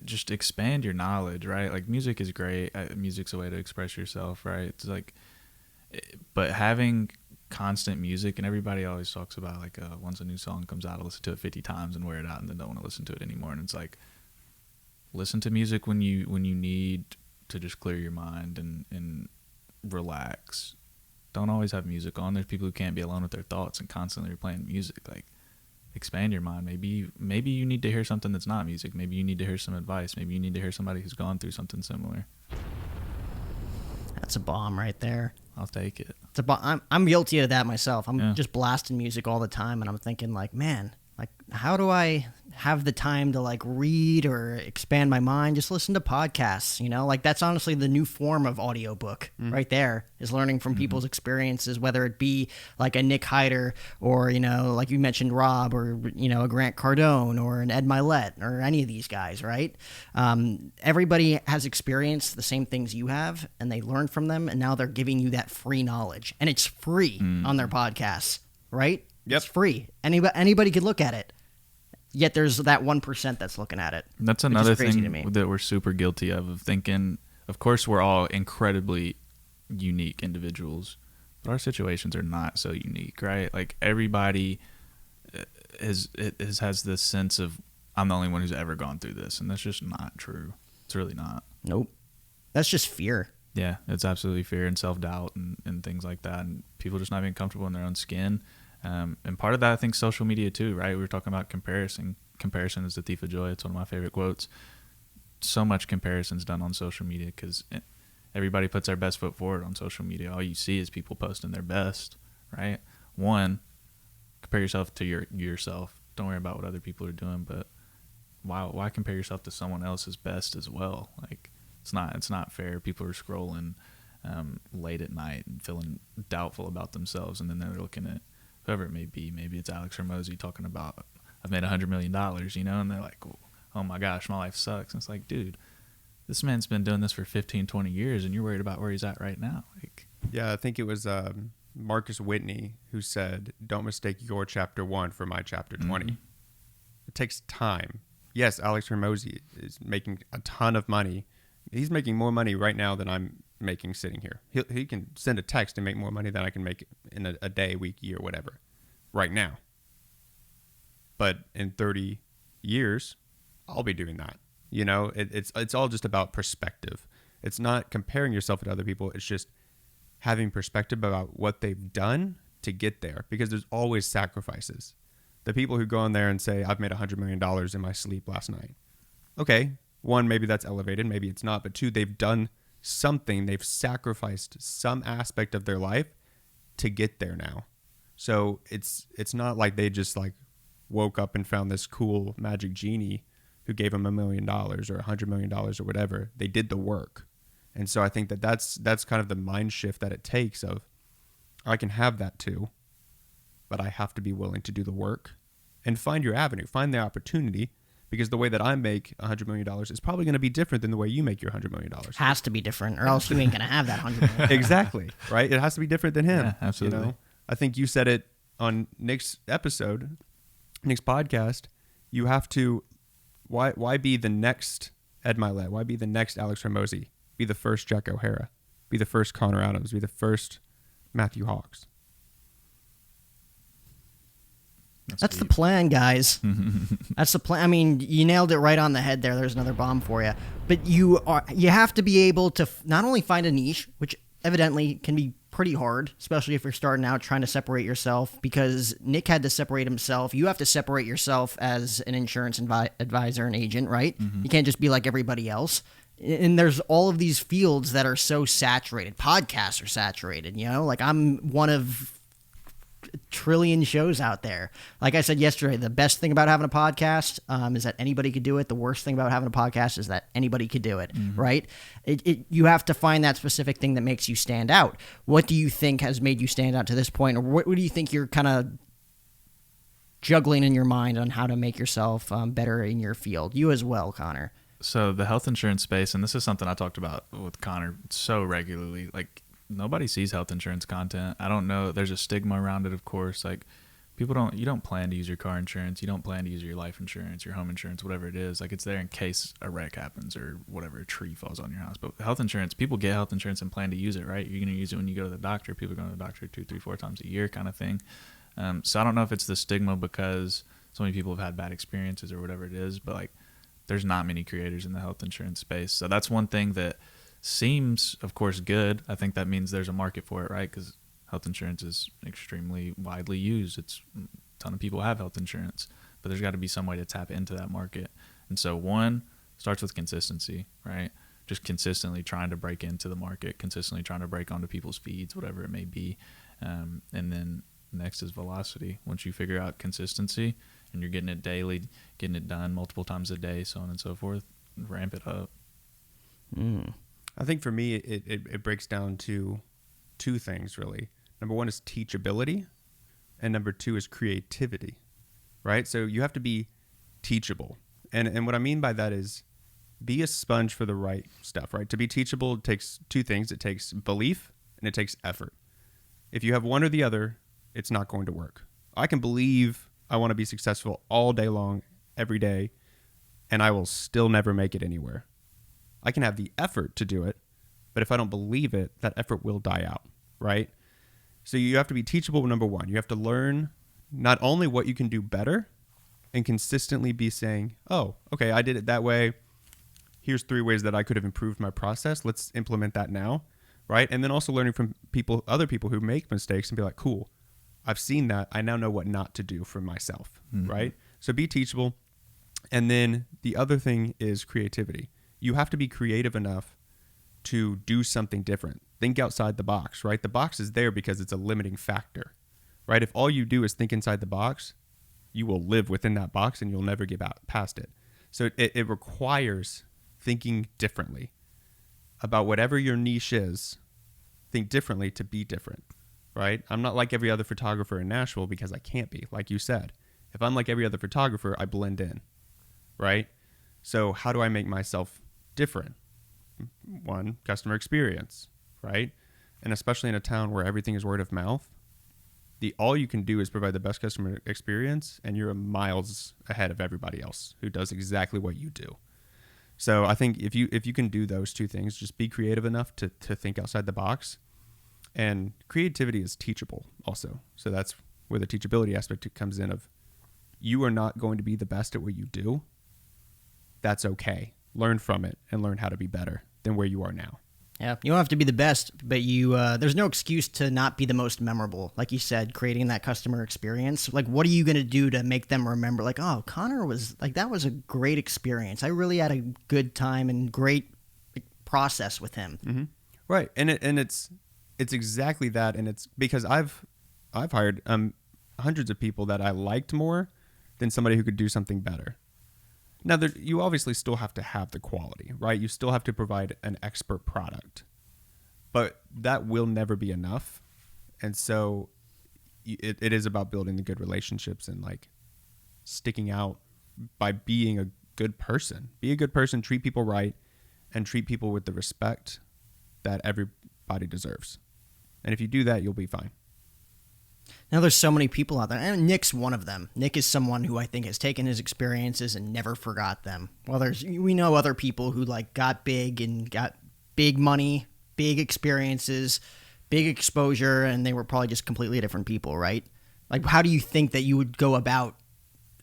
just expand your knowledge, right? Like music is great. Music's a way to express yourself, right? It's like, but having constant music, and everybody always talks about like once a new song comes out, I'll listen to it 50 times and wear it out and then don't want to listen to it anymore. And it's like, listen to music when you need to just clear your mind and relax. Don't always have music on. There's people who can't be alone with their thoughts and constantly are playing music. Like, expand your mind. Maybe you need to hear something that's not music. Maybe you need to hear some advice. Maybe you need to hear somebody who's gone through something similar. That's a bomb right there. I'll take it. It's a bomb. I'm guilty of that myself. I'm just blasting music all the time, and I'm thinking like, man, like, how do I have the time to like read or expand my mind? Just listen to podcasts, like that's honestly the new form of audiobook right there, is learning from people's experiences, whether it be like a Nick Hyder or, like you mentioned, Rob, or, a Grant Cardone or an Ed Milet or any of these guys, right? Everybody has experienced the same things you have, and they learn from them, and now they're giving you that free knowledge, and it's free on their podcasts, right? Yep. It's free. Anybody could look at it. Yet there's that 1% that's looking at it. That's another thing that we're super guilty of thinking, of course, we're all incredibly unique individuals, but our situations are not so unique, right? Like everybody has this sense of, I'm the only one who's ever gone through this. And that's just not true. It's really not. Nope. That's just fear. Yeah, it's absolutely fear and self-doubt and things like that. And people just not being comfortable in their own skin. And part of that, I think, social media too, right? We were talking about comparison. Comparison is the thief of joy. It's one of my favorite quotes. So much comparison's done on social media because everybody puts their best foot forward on social media. All you see is people posting their best, right? One, compare yourself to yourself. don't worry about what other people are doing, but why compare yourself to someone else's best as well? Like, it's not fair. People are scrolling late at night and feeling doubtful about themselves, and then they're looking at whoever it may be. Maybe it's Alex or Mosey talking about, I've made $100 million, you know, and they're like, oh my gosh, my life sucks. And it's like, dude, this man's been doing this for 15, 20 years, and you're worried about where he's at right now. Like, Yeah, I think it was Marcus Whitney who said, don't mistake your chapter 1 for my chapter 20. Mm-hmm. It takes time. Yes, Alex Hormozy is making a ton of money. He's making more money right now than I'm making sitting here. He can send a text and make more money than I can make in a day, week, year, whatever, right now. But in 30 years, I'll be doing that. You know, it's all just about perspective. It's not comparing yourself to other people. It's just having perspective about what they've done to get there, because there's always sacrifices. The people who go in there and say, I've made $100 million in my sleep last night. Okay, one, maybe that's elevated, maybe it's not. But two, they've done something. They've sacrificed some aspect of their life to get there now. So it's not they just woke up and found this cool magic genie who gave them $1 million or $100 million or whatever. They did the work. And so I think that's kind of the mind shift that it takes of, I can have that too, but I have to be willing to do the work and find your avenue, find the opportunity, because the way that I make $100 million is probably going to be different than the way you make your $100 million. Has to be different, or else you ain't going to have that $100 million. Exactly, right? It has to be different than him. Yeah, absolutely. You know? I think you said it on Nick's podcast. You have to, why be the next Ed Milet? Why be the next Alex Hormozy? Be the first Jack O'Hara. Be the first Connor Adams. Be the first Matthew Hawks. That's the plan, guys. That's the plan. I mean, you nailed it right on the head there. There's another bomb for you. But you have to be able to not only find a niche, which evidently can be pretty hard, especially if you're starting out trying to separate yourself, because Nick had to separate himself. You have to separate yourself as an insurance advisor and agent, right? You can't just be like everybody else. And there's all of these fields that are so saturated. Podcasts are saturated, you know? I'm one of a trillion shows out there. Like I said yesterday, the best thing about having a podcast is that anybody could do it. The worst thing about having a podcast is that anybody could do it, right? You have to find that specific thing that makes you stand out. What do you think has made you stand out to this point? Or what do you think you're kind of juggling in your mind on how to make yourself better in your field? You as well, Connor. So the health insurance space, and this is something I talked about with Connor so regularly, nobody sees health insurance content. I don't know. There's a stigma around it, of course. You don't plan to use your car insurance. You don't plan to use your life insurance, your home insurance, whatever it is. It's there in case a wreck happens or whatever, a tree falls on your house. But health insurance, people get health insurance and plan to use it, right? You're going to use it when you go to the doctor. People are going to the doctor 2, 3, 4 times a year kind of thing. So I don't know if it's the stigma because so many people have had bad experiences or whatever it is, but there's not many creators in the health insurance space. So that's one thing that seems, of course, good. I think that means there's a market for it, right? Because health insurance is extremely widely used. A ton of people have health insurance, but there's got to be some way to tap into that market. And so one starts with consistency, right? Just consistently trying to break into the market, consistently trying to break onto people's feeds, whatever it may be. And then next is velocity. Once you figure out consistency and you're getting it daily, getting it done multiple times a day, so on and so forth, ramp it up. I think for me, it breaks down to two things, really. Number one is teachability, and number two is creativity, right? So you have to be teachable. And what I mean by that is be a sponge for the right stuff, right? To be teachable, it takes two things. It takes belief and it takes effort. If you have one or the other, it's not going to work. I can believe I want to be successful all day long, every day, and I will still never make it anywhere. I can have the effort to do it, but if I don't believe it, that effort will die out, right? So you have to be teachable, number one. You have to learn not only what you can do better and consistently be saying, oh, okay, I did it that way. Here's 3 ways that I could have improved my process. Let's implement that now, right? And then also learning from other people who make mistakes and be like, cool, I've seen that. I now know what not to do for myself, right? So be teachable. And then the other thing is creativity. You have to be creative enough to do something different. Think outside the box, right? The box is there because it's a limiting factor, right? If all you do is think inside the box, you will live within that box and you'll never get out past it. So it requires thinking differently about whatever your niche is. Think differently to be different, right? I'm not like every other photographer in Nashville because I can't be, like you said. If I'm like every other photographer, I blend in, right? So how do I make myself different? One, customer experience, right? And especially in a town where everything is word of mouth, all you can do is provide the best customer experience, and you're miles ahead of everybody else who does exactly what you do. So I think if you can do those two things, just be creative enough to think outside the box. And creativity is teachable also. So that's where the teachability aspect comes in of, you are not going to be the best at what you do. That's okay. Learn from it and learn how to be better than where you are now. Yeah, you don't have to be the best, but there's no excuse to not be the most memorable. Like you said, creating that customer experience. Like, what are you going to do to make them remember, like, oh, Connor was, like, that was a great experience. I really had a good time and great process with him. Mm-hmm. Right. And it's exactly that. And it's because I've hired hundreds of people that I liked more than somebody who could do something better. Now, you obviously still have to have the quality, right? You still have to provide an expert product, but that will never be enough. And so it is about building the good relationships and like sticking out by being a good person. Be a good person, treat people right, and treat people with the respect that everybody deserves. And if you do that, you'll be fine. Now there's so many people out there, and Nick's one of them. Nick is someone who I think has taken his experiences and never forgot them. Well, we know other people who like got big and got big money, big experiences, big exposure, and they were probably just completely different people, right? Like, how do you think that you would go about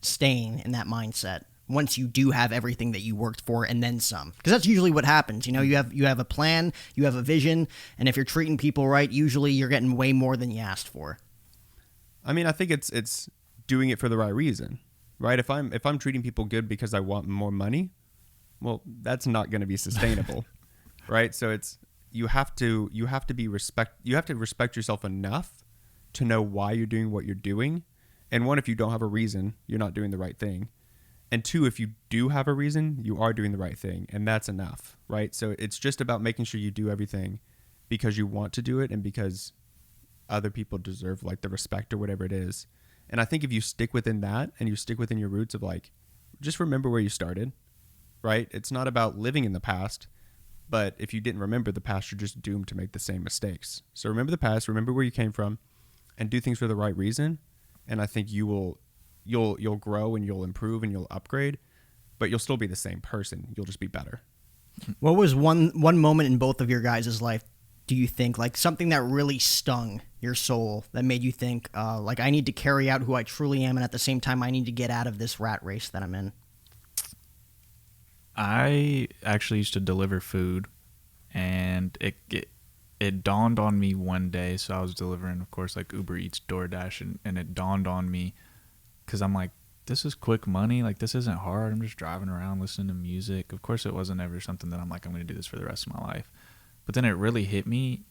staying in that mindset once you do have everything that you worked for and then some? Because that's usually what happens. You know, you have a plan, you have a vision, and if you're treating people right, usually you're getting way more than you asked for. I mean, I think it's doing it for the right reason, right? If I'm treating people good because I want more money, well, that's not going to be sustainable, right? So you have to respect yourself enough to know why you're doing what you're doing. And one, if you don't have a reason, you're not doing the right thing. And two, if you do have a reason, you are doing the right thing, and that's enough, right? So it's just about making sure you do everything because you want to do it and because other people deserve like the respect or whatever it is. And I think if you stick within that and you stick within your roots of like, just remember where you started, right? It's not about living in the past, but if you didn't remember the past, you're just doomed to make the same mistakes. So remember the past, remember where you came from, and do things for the right reason. And I think you'll grow and you'll improve and you'll upgrade, but you'll still be the same person. You'll just be better. What was one moment in both of your guys' life, do you think, like something that really stung your soul, that made you think, like, I need to carry out who I truly am, and at the same time, I need to get out of this rat race that I'm in? I actually used to deliver food, and it dawned on me one day. So I was delivering, of course, like Uber Eats, DoorDash, and it dawned on me because I'm like, this is quick money. Like, this isn't hard. I'm just driving around listening to music. Of course, it wasn't ever something that I'm like, I'm going to do this for the rest of my life. But then it really hit me.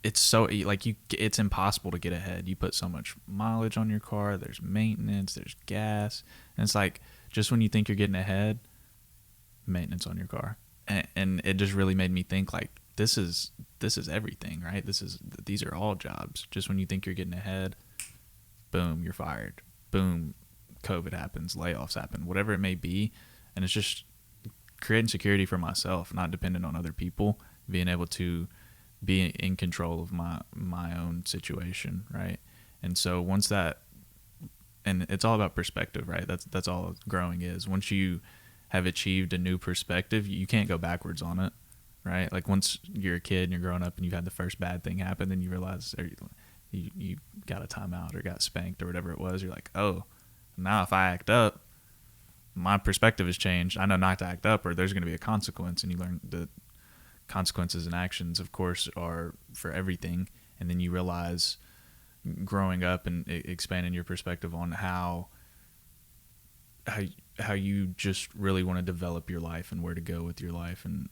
It's so, like, it's impossible to get ahead. You put so much mileage on your car. There's maintenance. There's gas. And it's like, just when you think you're getting ahead, maintenance on your car. And it just really made me think, like, this is everything, right? These are all jobs. Just when you think you're getting ahead, boom, you're fired. Boom, COVID happens, layoffs happen, whatever it may be. And it's just creating security for myself, not dependent on other people, being able to be in control of my own situation, right? And so once that, and it's all about perspective, right? That's all growing is. Once you have achieved a new perspective, you can't go backwards on it, right? Like, once you're a kid and you're growing up and you've had the first bad thing happen, then you realize, or you got a timeout or got spanked or whatever it was, you're like, oh, now if I act up, my perspective has changed. I know not to act up, or there's going to be a consequence. And you learn the consequences and actions, of course, are for everything. And then you realize, growing up and expanding your perspective on how you just really want to develop your life and where to go with your life and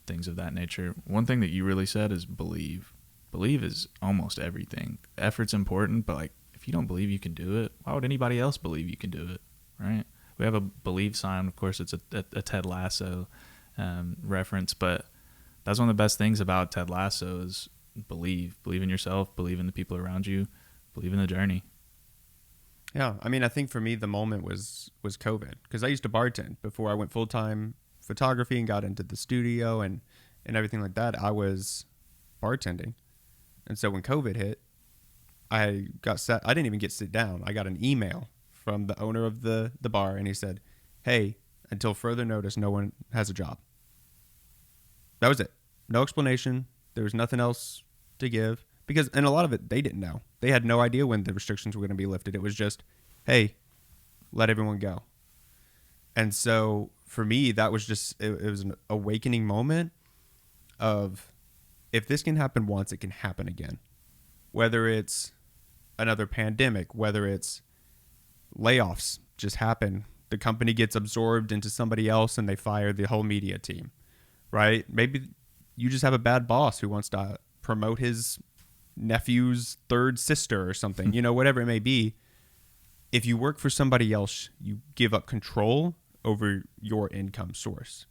things of that nature. One thing that you really said is believe. Believe is almost everything. Effort's important, but like, if you don't believe you can do it, why would anybody else believe you can do it, right? We have a believe sign. Of course, it's a Ted Lasso reference, but that's one of the best things about Ted Lasso is believe in yourself, believe in the people around you, believe in the journey. Yeah, I mean, I think for me the moment was COVID, because I used to bartend before I went full-time photography and got into the studio and everything like that. I was bartending, and so when COVID hit, I didn't even get to sit down. I got an email from the owner of the bar, and he said, "Hey, until further notice, no one has a job." That was it. No explanation. There was nothing else to give, because, and a lot of it they didn't know. They had no idea when the restrictions were going to be lifted. It was just, hey, let everyone go. And so for me, that was just, it was an awakening moment of, if this can happen once, it can happen again. Whether it's another pandemic, whether it's layoffs just happen, the company gets absorbed into somebody else and they fire the whole media team, right? Maybe you just have a bad boss who wants to promote his nephew's third sister or something, whatever it may be. If you work for somebody else, you give up control over your income source.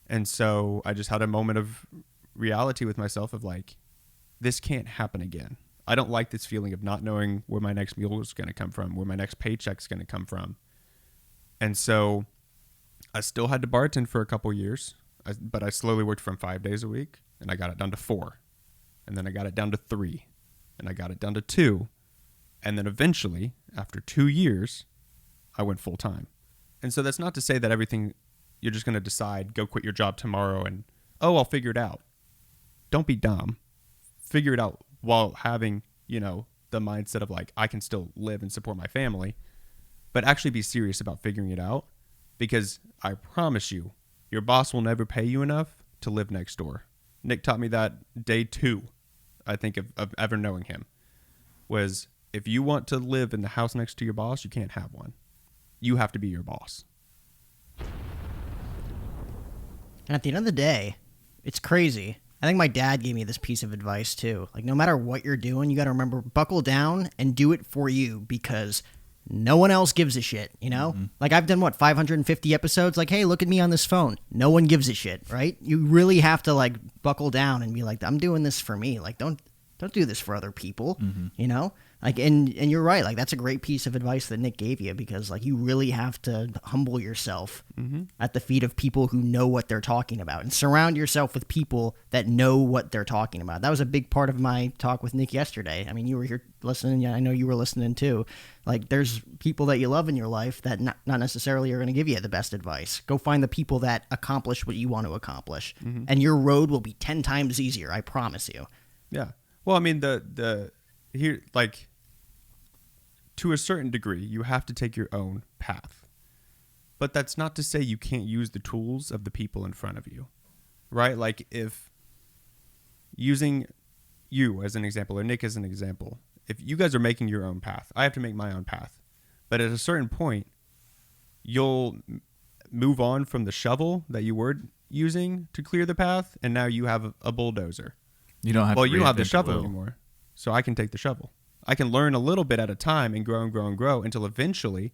And so I just had a moment of reality with myself of like, this can't happen again. I don't like this feeling of not knowing where my next meal is going to come from, where my next paycheck's going to come from. And so I still had to bartend for a couple years, but I slowly worked from 5 days a week, and I got it down to 4. And then I got it down to 3, and I got it down to 2. And then eventually, after 2 years, I went full time. And so that's not to say that everything, you're just going to decide, go quit your job tomorrow and, oh, I'll figure it out. Don't be dumb. Figure it out while having, the mindset of like, I can still live and support my family, but actually be serious about figuring it out, because I promise you, your boss will never pay you enough to live next door. Nick taught me that day 2, I think, of ever knowing him, was if you want to live in the house next to your boss, you can't have one. You have to be your boss. And at the end of the day, it's crazy. I think my dad gave me this piece of advice too. Like, no matter what you're doing, you got to remember, buckle down and do it for you, because no one else gives a shit, Mm-hmm. Like, I've done, 550 episodes? Like, hey, look at me on this phone. No one gives a shit, right? You really have to, like, buckle down and be like, I'm doing this for me. Like, don't do this for other people, Mm-hmm. Like, and you're right. Like, that's a great piece of advice that Nick gave you, because, like, you really have to humble yourself at the feet of people who know what they're talking about, and surround yourself with people that know what they're talking about. That was a big part of my talk with Nick yesterday. I mean, you were here listening. Yeah, I know you were listening too. Like, there's people that you love in your life that not necessarily are going to give you the best advice. Go find the people that accomplish what you want to accomplish, and your road will be 10 times easier. I promise you. Yeah. Well, I mean, here, like, to a certain degree, you have to take your own path. But that's not to say you can't use the tools of the people in front of you, right? Like, if using you as an example, or Nick as an example, if you guys are making your own path, I have to make my own path. But at a certain point, you'll move on from the shovel that you were using to clear the path, and now you have a bulldozer. You don't have you don't have the shovel anymore, so I can take the shovel. I can learn a little bit at a time and grow and grow and grow until eventually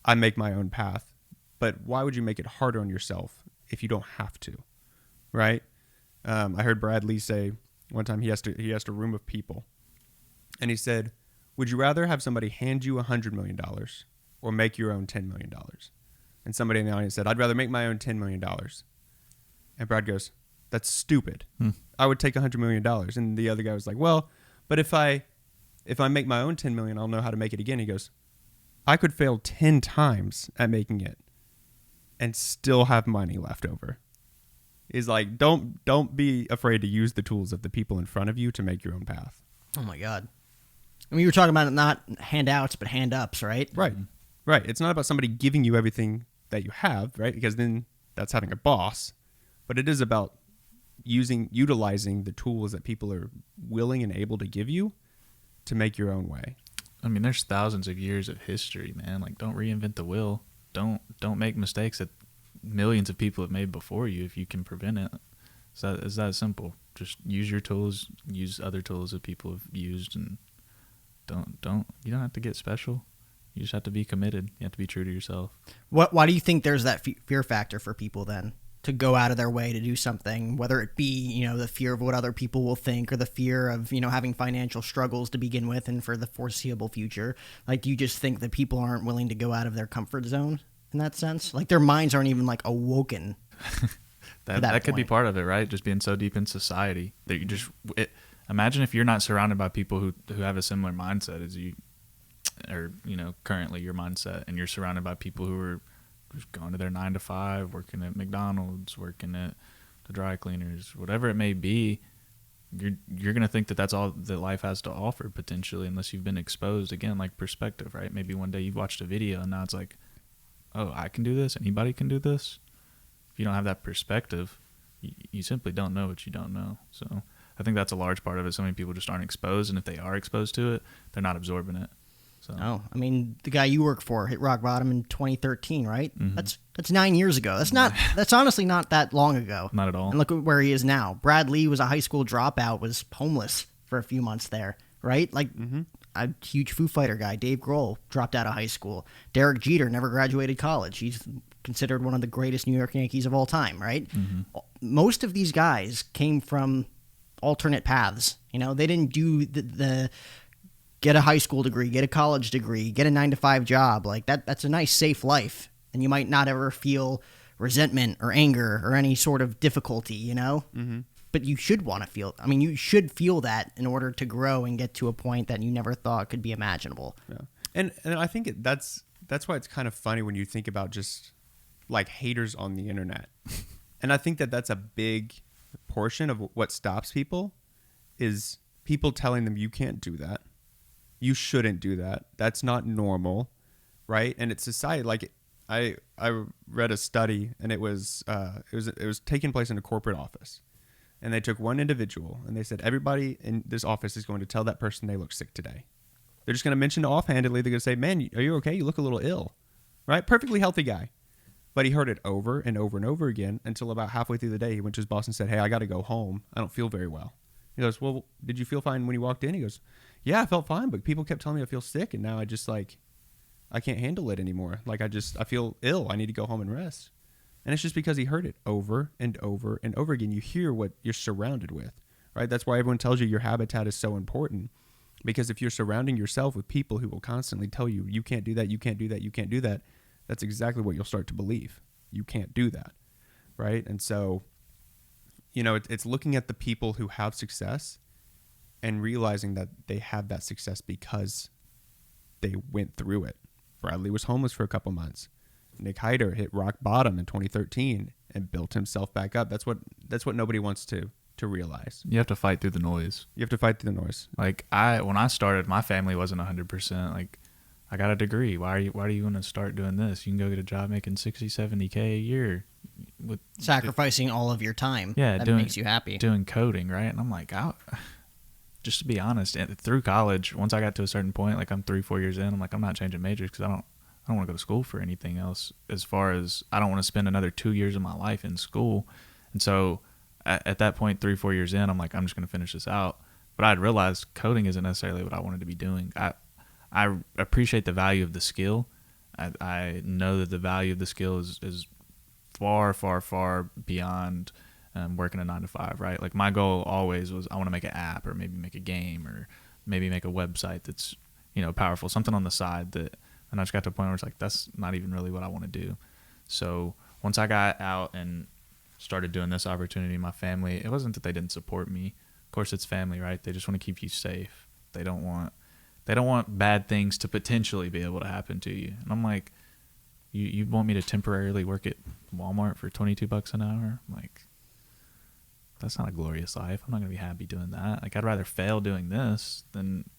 I make my own path. But why would you make it harder on yourself if you don't have to, right? I heard Brad Lee say one time he has a room of people, and he said, would you rather have somebody hand you $100 million or make your own $10 million? And somebody in the audience said, I'd rather make my own $10 million. And Brad goes, that's stupid. I would take $100 million. And the other guy was like, well, but if I make my own 10 million, I'll know how to make it again. He goes, I could fail 10 times at making it and still have money left over. He's like, don't be afraid to use the tools of the people in front of you to make your own path. Oh my God. I mean, you were talking about not handouts, but hand ups, right? Right. Right. It's not about somebody giving you everything that you have, right? Because then that's having a boss. But it is about utilizing the tools that people are willing and able to give you to make your own way. I mean, there's thousands of years of history, man. Like, don't reinvent the wheel. Don't make mistakes that millions of people have made before you if you can prevent it. It's that simple. Just use your tools, use other tools that people have used, and You don't have to get special. You just have to be committed. You have to be true to yourself. Why do you think there's that fear factor for people then to go out of their way to do something, whether it be, you know, the fear of what other people will think or the fear of, you know, having financial struggles to begin with and for the foreseeable future? Like, do you just think that people aren't willing to go out of their comfort zone in that sense? Like, their minds aren't even like awoken. that could be part of it, right? Just being so deep in society that you just imagine if you're not surrounded by people who have a similar mindset as you, or, you know, currently your mindset, and you're surrounded by people who are just going to their 9 to 5, working at McDonald's, working at the dry cleaners, whatever it may be. You're gonna think that that's all that life has to offer potentially, unless you've been exposed. Again, like perspective, right? Maybe one day you've watched a video and now it's like, oh, I can do this. Anybody can do this. If you don't have that perspective, you simply don't know what you don't know. So I think that's a large part of it. So many people just aren't exposed, and if they are exposed to it, they're not absorbing it. So. Oh, I mean, the guy you work for hit rock bottom in 2013, right? Mm-hmm. That's 9 years ago. That's honestly not that long ago. Not at all. And look at where he is now. Brad Lee was a high school dropout, was homeless for a few months there, right? Like a huge Foo Fighter guy, Dave Grohl, dropped out of high school. Derek Jeter never graduated college. He's considered one of the greatest New York Yankees of all time, right? Most of these guys came from alternate paths. You know, they didn't do the get a high school degree, get a college degree, get a 9 to 5 job. Like that's a nice, safe life. And you might not ever feel resentment or anger or any sort of difficulty, you know? But you should want to feel, I mean, you should feel that in order to grow and get to a point that you never thought could be imaginable. Yeah. And I think that's why it's kind of funny when you think about just like haters on the internet. And I think that's a big portion of what stops people is people telling them you can't do that. You shouldn't do that. That's not normal, right? And it's society. Like I read a study, and it was taking place in a corporate office, and they took one individual, and they said everybody in this office is going to tell that person they look sick today. They're just going to mention it offhandedly. They're going to say, "Man, are you okay? You look a little ill," right? Perfectly healthy guy, but he heard it over and over and over again until about halfway through the day, he went to his boss and said, "Hey, I got to go home. I don't feel very well." He goes, "Well, did you feel fine when you walked in?" He goes, "Yeah, I felt fine, but people kept telling me I feel sick, and now I just like, I can't handle it anymore. Like I feel ill. I need to go home and rest." And it's just because he heard it over and over and over again. You hear what you're surrounded with, right? That's why everyone tells you your habitat is so important, because if you're surrounding yourself with people who will constantly tell you, you can't do that, you can't do that, you can't do that, that's exactly what you'll start to believe. You can't do that, right? And so, you know, it's looking at the people who have success and realizing that they have that success because they went through it. Bradley was homeless for a couple months. Nick Hyder hit rock bottom in 2013 and built himself back up. That's what nobody wants to realize. You have to fight through the noise. You have to fight through the noise. Like when I started, my family wasn't 100%. Like I got a degree. Why do you want to start doing this? You can go get a job making 60, 70K a year. With sacrificing all of your time. Yeah, that makes you happy. Doing coding, right? And I'm like, just to be honest, through college, once I got to a certain point, like I'm 3-4 years in, I'm like, I'm not changing majors because I don't want to go to school for anything else. As far as I don't want to spend another 2 years of my life in school. And so at that point, 3-4 years in, I'm like, I'm just going to finish this out. But I'd realized coding isn't necessarily what I wanted to be doing. I appreciate the value of the skill. I know that the value of the skill is far, far, far beyond working a 9 to 5, right? Like my goal always was I want to make an app or maybe make a game or maybe make a website that's, you know, powerful, something on the side that, and I just got to a point where it's like, that's not even really what I want to do. So once I got out and started doing this opportunity, my family, it wasn't that they didn't support me. Of course it's family, right? They just want to keep you safe. They don't want bad things to potentially be able to happen to you. And I'm like, you want me to temporarily work at Walmart for $22 an hour? I'm like, that's not a glorious life. I'm not going to be happy doing that. Like, I'd rather fail doing this than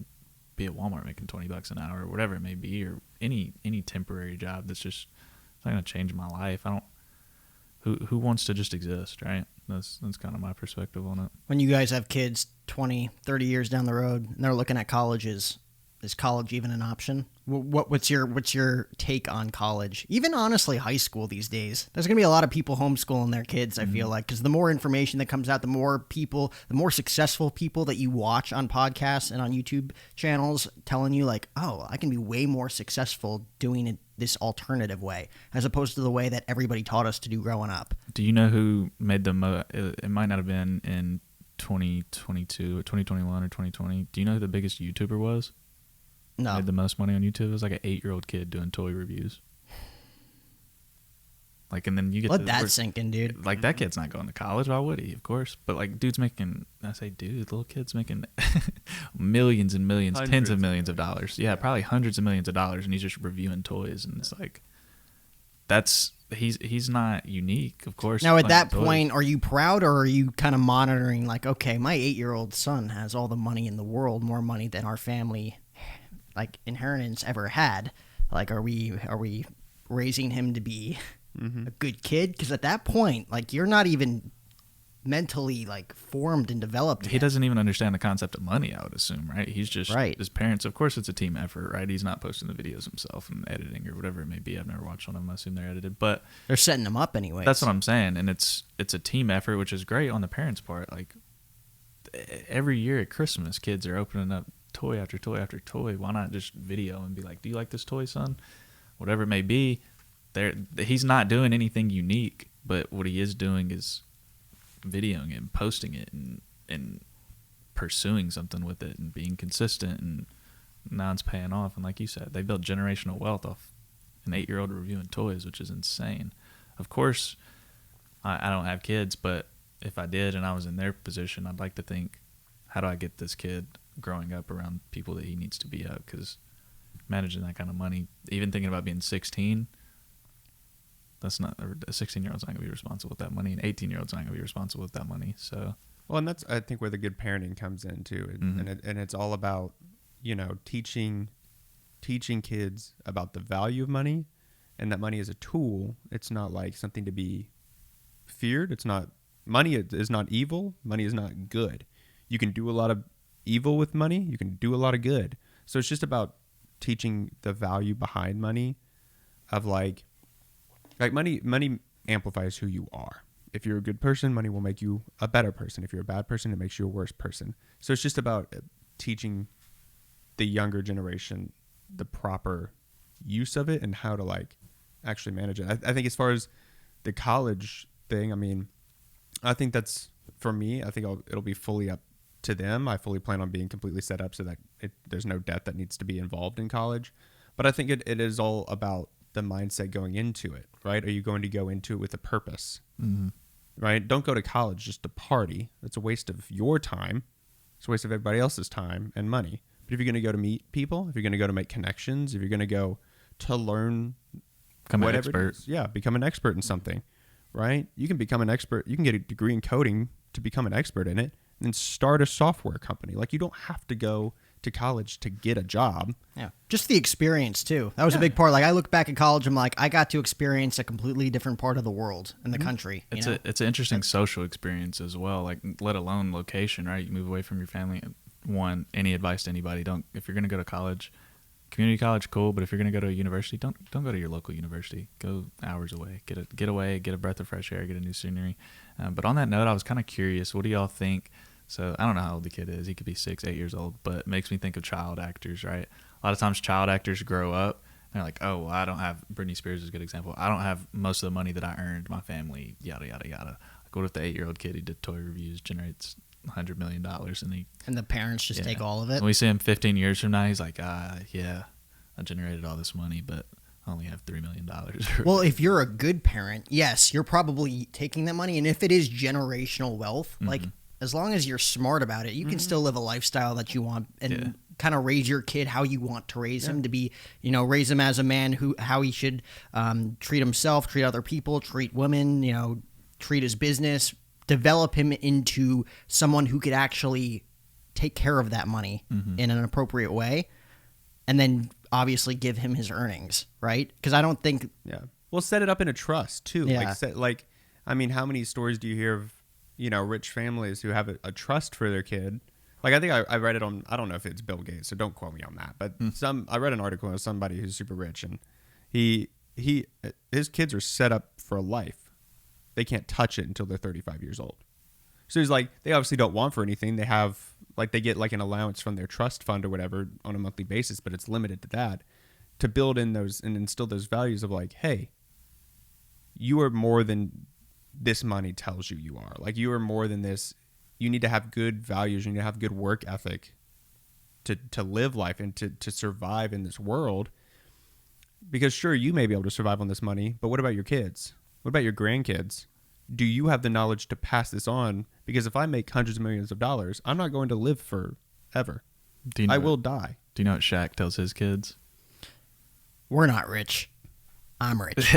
be at Walmart making $20 an hour or whatever it may be, or any temporary job that's just not going to change my life. Who wants to just exist, right? That's kind of my perspective on it. When you guys have kids 20, 30 years down the road and they're looking at colleges, Is college even an option? What's your take on college? Even honestly, high school these days. There's gonna be a lot of people homeschooling their kids. I feel like, because the more information that comes out, the more successful people that you watch on podcasts and on YouTube channels telling you like, oh, I can be way more successful doing it this alternative way, as opposed to the way that everybody taught us to do growing up. Do you know who made the it might not have been in 2022 or 2021 or 2020. Do you know who the biggest YouTuber was? No. Made the most money on YouTube? It was like an 8-year-old kid doing toy reviews. Like, and then you get let that sink in, dude. Like, that kid's not going to college. Why would he? Of course. But like, dude's making, I say dude, little kid's making millions and millions, tens of millions of dollars. Yeah, probably hundreds of millions of dollars, and he's just reviewing toys, and it's like, he's not unique, of course. Now, at that point, are you proud, or are you kind of monitoring like, okay, my 8-year-old son has all the money in the world, more money than our family like inheritance ever had? Like, are we raising him to be a good kid? Because at that point, like, you're not even mentally like formed and developed yet. He doesn't even understand the concept of money, I would assume, right? He's just his parents. Of course, it's a team effort, right? He's not posting the videos himself and editing or whatever it may be. I've never watched one of them. I assume they're edited, but they're setting them up anyway. That's what I'm saying, and it's a team effort, which is great on the parents' part. Like, every year at Christmas, kids are opening up toy after toy after toy. Why not just video and be like, "Do you like this toy, son?" Whatever it may be. He's not doing anything unique, but what he is doing is videoing it and posting it and pursuing something with it and being consistent, and now it's paying off. And like you said, they built generational wealth off an 8-year-old reviewing toys, which is insane. Of course, I don't have kids, but if I did and I was in their position, I'd like to think, how do I get this kid growing up around people that he needs to be at? Because managing that kind of money, even thinking about being 16, that's not, a 16-year-old's not going to be responsible with that money, and 18-year-old's not going to be responsible with that money. So, well, and that's, I think, where the good parenting comes in too, and it's all about, teaching kids about the value of money, and that money is a tool. It's not like something to be feared. It's not, money is not evil. Money is not good. You can do a lot of evil with money. You can do a lot of good. So it's just about teaching the value behind money, of like money amplifies who you are. If you're a good person, money will make you a better person. If you're a bad person, it makes you a worse person. So it's just about teaching the younger generation the proper use of it and how to like actually manage it. I think as far as the college thing, I mean, I think that's, for me, I think it'll be fully up to them. I fully plan on being completely set up so that there's no debt that needs to be involved in college. But I think it is all about the mindset going into it, right? Are you going to go into it with a purpose, right? Don't go to college just to party. That's a waste of your time. It's a waste of everybody else's time and money. But if you're going to go to meet people, if you're going to go to make connections, if you're going to go to learn, become an expert. Become an expert in something, right? You can become an expert. You can get a degree in coding to become an expert in it, and then start a software company. Like, you don't have to go to college to get a job. Yeah. Just the experience too. That was a big part. Like, I look back at college, I'm like, I got to experience a completely different part of the world and the country. It's an interesting social experience as well. Like, let alone location, right? You move away from your family. Any advice to anybody, if you're going to go to college, community college, cool. But if you're going to go to a university, don't go to your local university. Go hours away. Get away, get a breath of fresh air, get a new scenery. But on that note, I was kind of curious, what do y'all think? So I don't know how old the kid is. He could be 6, 8 years old, but it makes me think of child actors, right? A lot of times child actors grow up and they're like, oh, well, I don't have, Britney Spears is a good example. I don't have most of the money that I earned, my family, yada, yada, yada. Like, what if the 8-year-old kid who did toy reviews generates $100 million and the parents just take all of it? And we see him 15 years from now, he's like, yeah, I generated all this money, but I only have $3 million. Well, if you're a good parent, yes, you're probably taking that money. And if it is generational wealth, like, as long as you're smart about it, you can still live a lifestyle that you want and kind of raise your kid how you want to raise him to be, raise him as a man how he should treat himself, treat other people, treat women, treat his business, develop him into someone who could actually take care of that money in an appropriate way. And then obviously give him his earnings, right? Because I don't think... Yeah. Well, set it up in a trust, too. Yeah. How many stories do you hear of, rich families who have a trust for their kid, Like I think I read it on, I don't know if it's Bill Gates, so don't quote me on that. But I read an article of somebody who's super rich, and his kids are set up for a life. They can't touch it until they're 35 years old. So he's like, they obviously don't want for anything. They have like, they get like an allowance from their trust fund or whatever on a monthly basis, but it's limited to that, to build in those and instill those values of like, hey, you are more than this money tells you you are. Like, you are more than this. You need to have good values. You need to have good work ethic to live life and to survive in this world. Because sure, you may be able to survive on this money, but what about your kids? What about your grandkids? Do you have the knowledge to pass this on? Because if I make hundreds of millions of dollars, I'm not going to live forever. I will die. Do you know what Shaq tells his kids? We're not rich. I'm rich.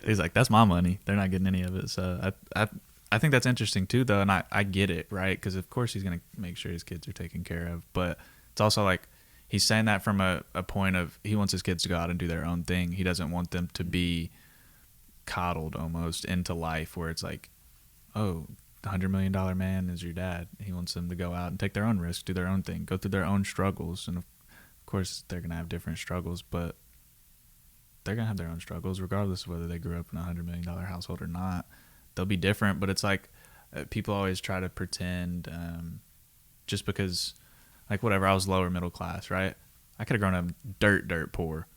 He's like, that's my money. They're not getting any of it. So I think that's interesting too, though, and I get it, right? Because of course he's going to make sure his kids are taken care of. But it's also like he's saying that from a point of he wants his kids to go out and do their own thing. He doesn't want them to be coddled almost into life where it's like, oh, the $100 million man is your dad. He wants them to go out and take their own risk, do their own thing, go through their own struggles. And of course they're going to have different struggles, but they're going to have their own struggles regardless of whether they grew up in a $100 million household or not. They'll be different, but it's like people always try to pretend just because, like, whatever, I was lower middle class, right? I could have grown up dirt poor.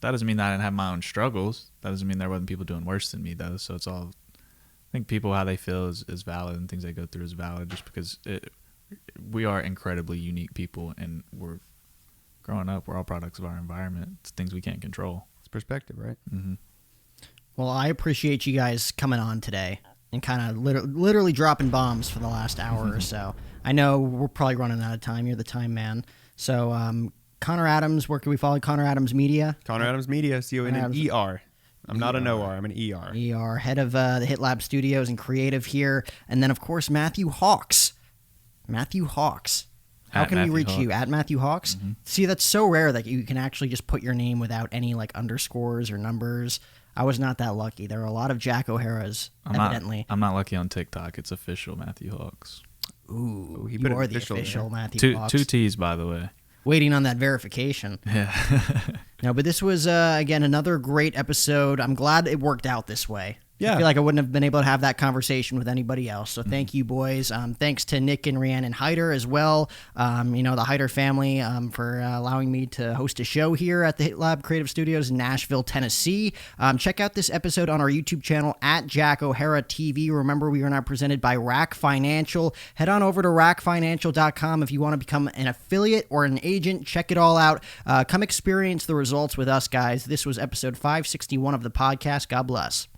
That doesn't mean that I didn't have my own struggles. That doesn't mean there wasn't people doing worse than me, though. So it's all, I think people, how they feel is valid, and things they go through is valid, just because we are incredibly unique people, and we're growing up, we're all products of our environment. It's things we can't control. It's perspective, right? Mm-hmm. Well, I appreciate you guys coming on today and kind of literally dropping bombs for the last hour or so. I know we're probably running out of time. You're the time man. So, Connor Adams, where can we follow Connor Adams Media? Connor Adams Media, C-O-N-N-E-R. I'm not an O-R, I'm an E-R. E-R, head of the HitLab Studios and creative here. And then, of course, Matthew Hawks. Matthew Hawks. How can we reach you? At Matthew Hawks? Mm-hmm. See, that's so rare that you can actually just put your name without any like underscores or numbers. I was not that lucky. There are a lot of Jack O'Hara's, evidently. I'm not lucky on TikTok. It's official Matthew Hawks. Ooh, you are the official Matthew Hawks. Two T's, by the way. Waiting on that verification. Yeah. No, but this was, again, another great episode. I'm glad it worked out this way. Yeah. I feel like I wouldn't have been able to have that conversation with anybody else. So thank you, boys. Thanks to Nick and Rhiannon Hyder as well. The Hyder family for allowing me to host a show here at the HitLab Creative Studios in Nashville, Tennessee. Check out this episode on our YouTube channel at Jack O'HaraTV. Remember, we are now presented by Rack Financial. Head on over to rackfinancial.com if you want to become an affiliate or an agent. Check it all out. Come experience the results with us, guys. This was episode 561 of the podcast. God bless.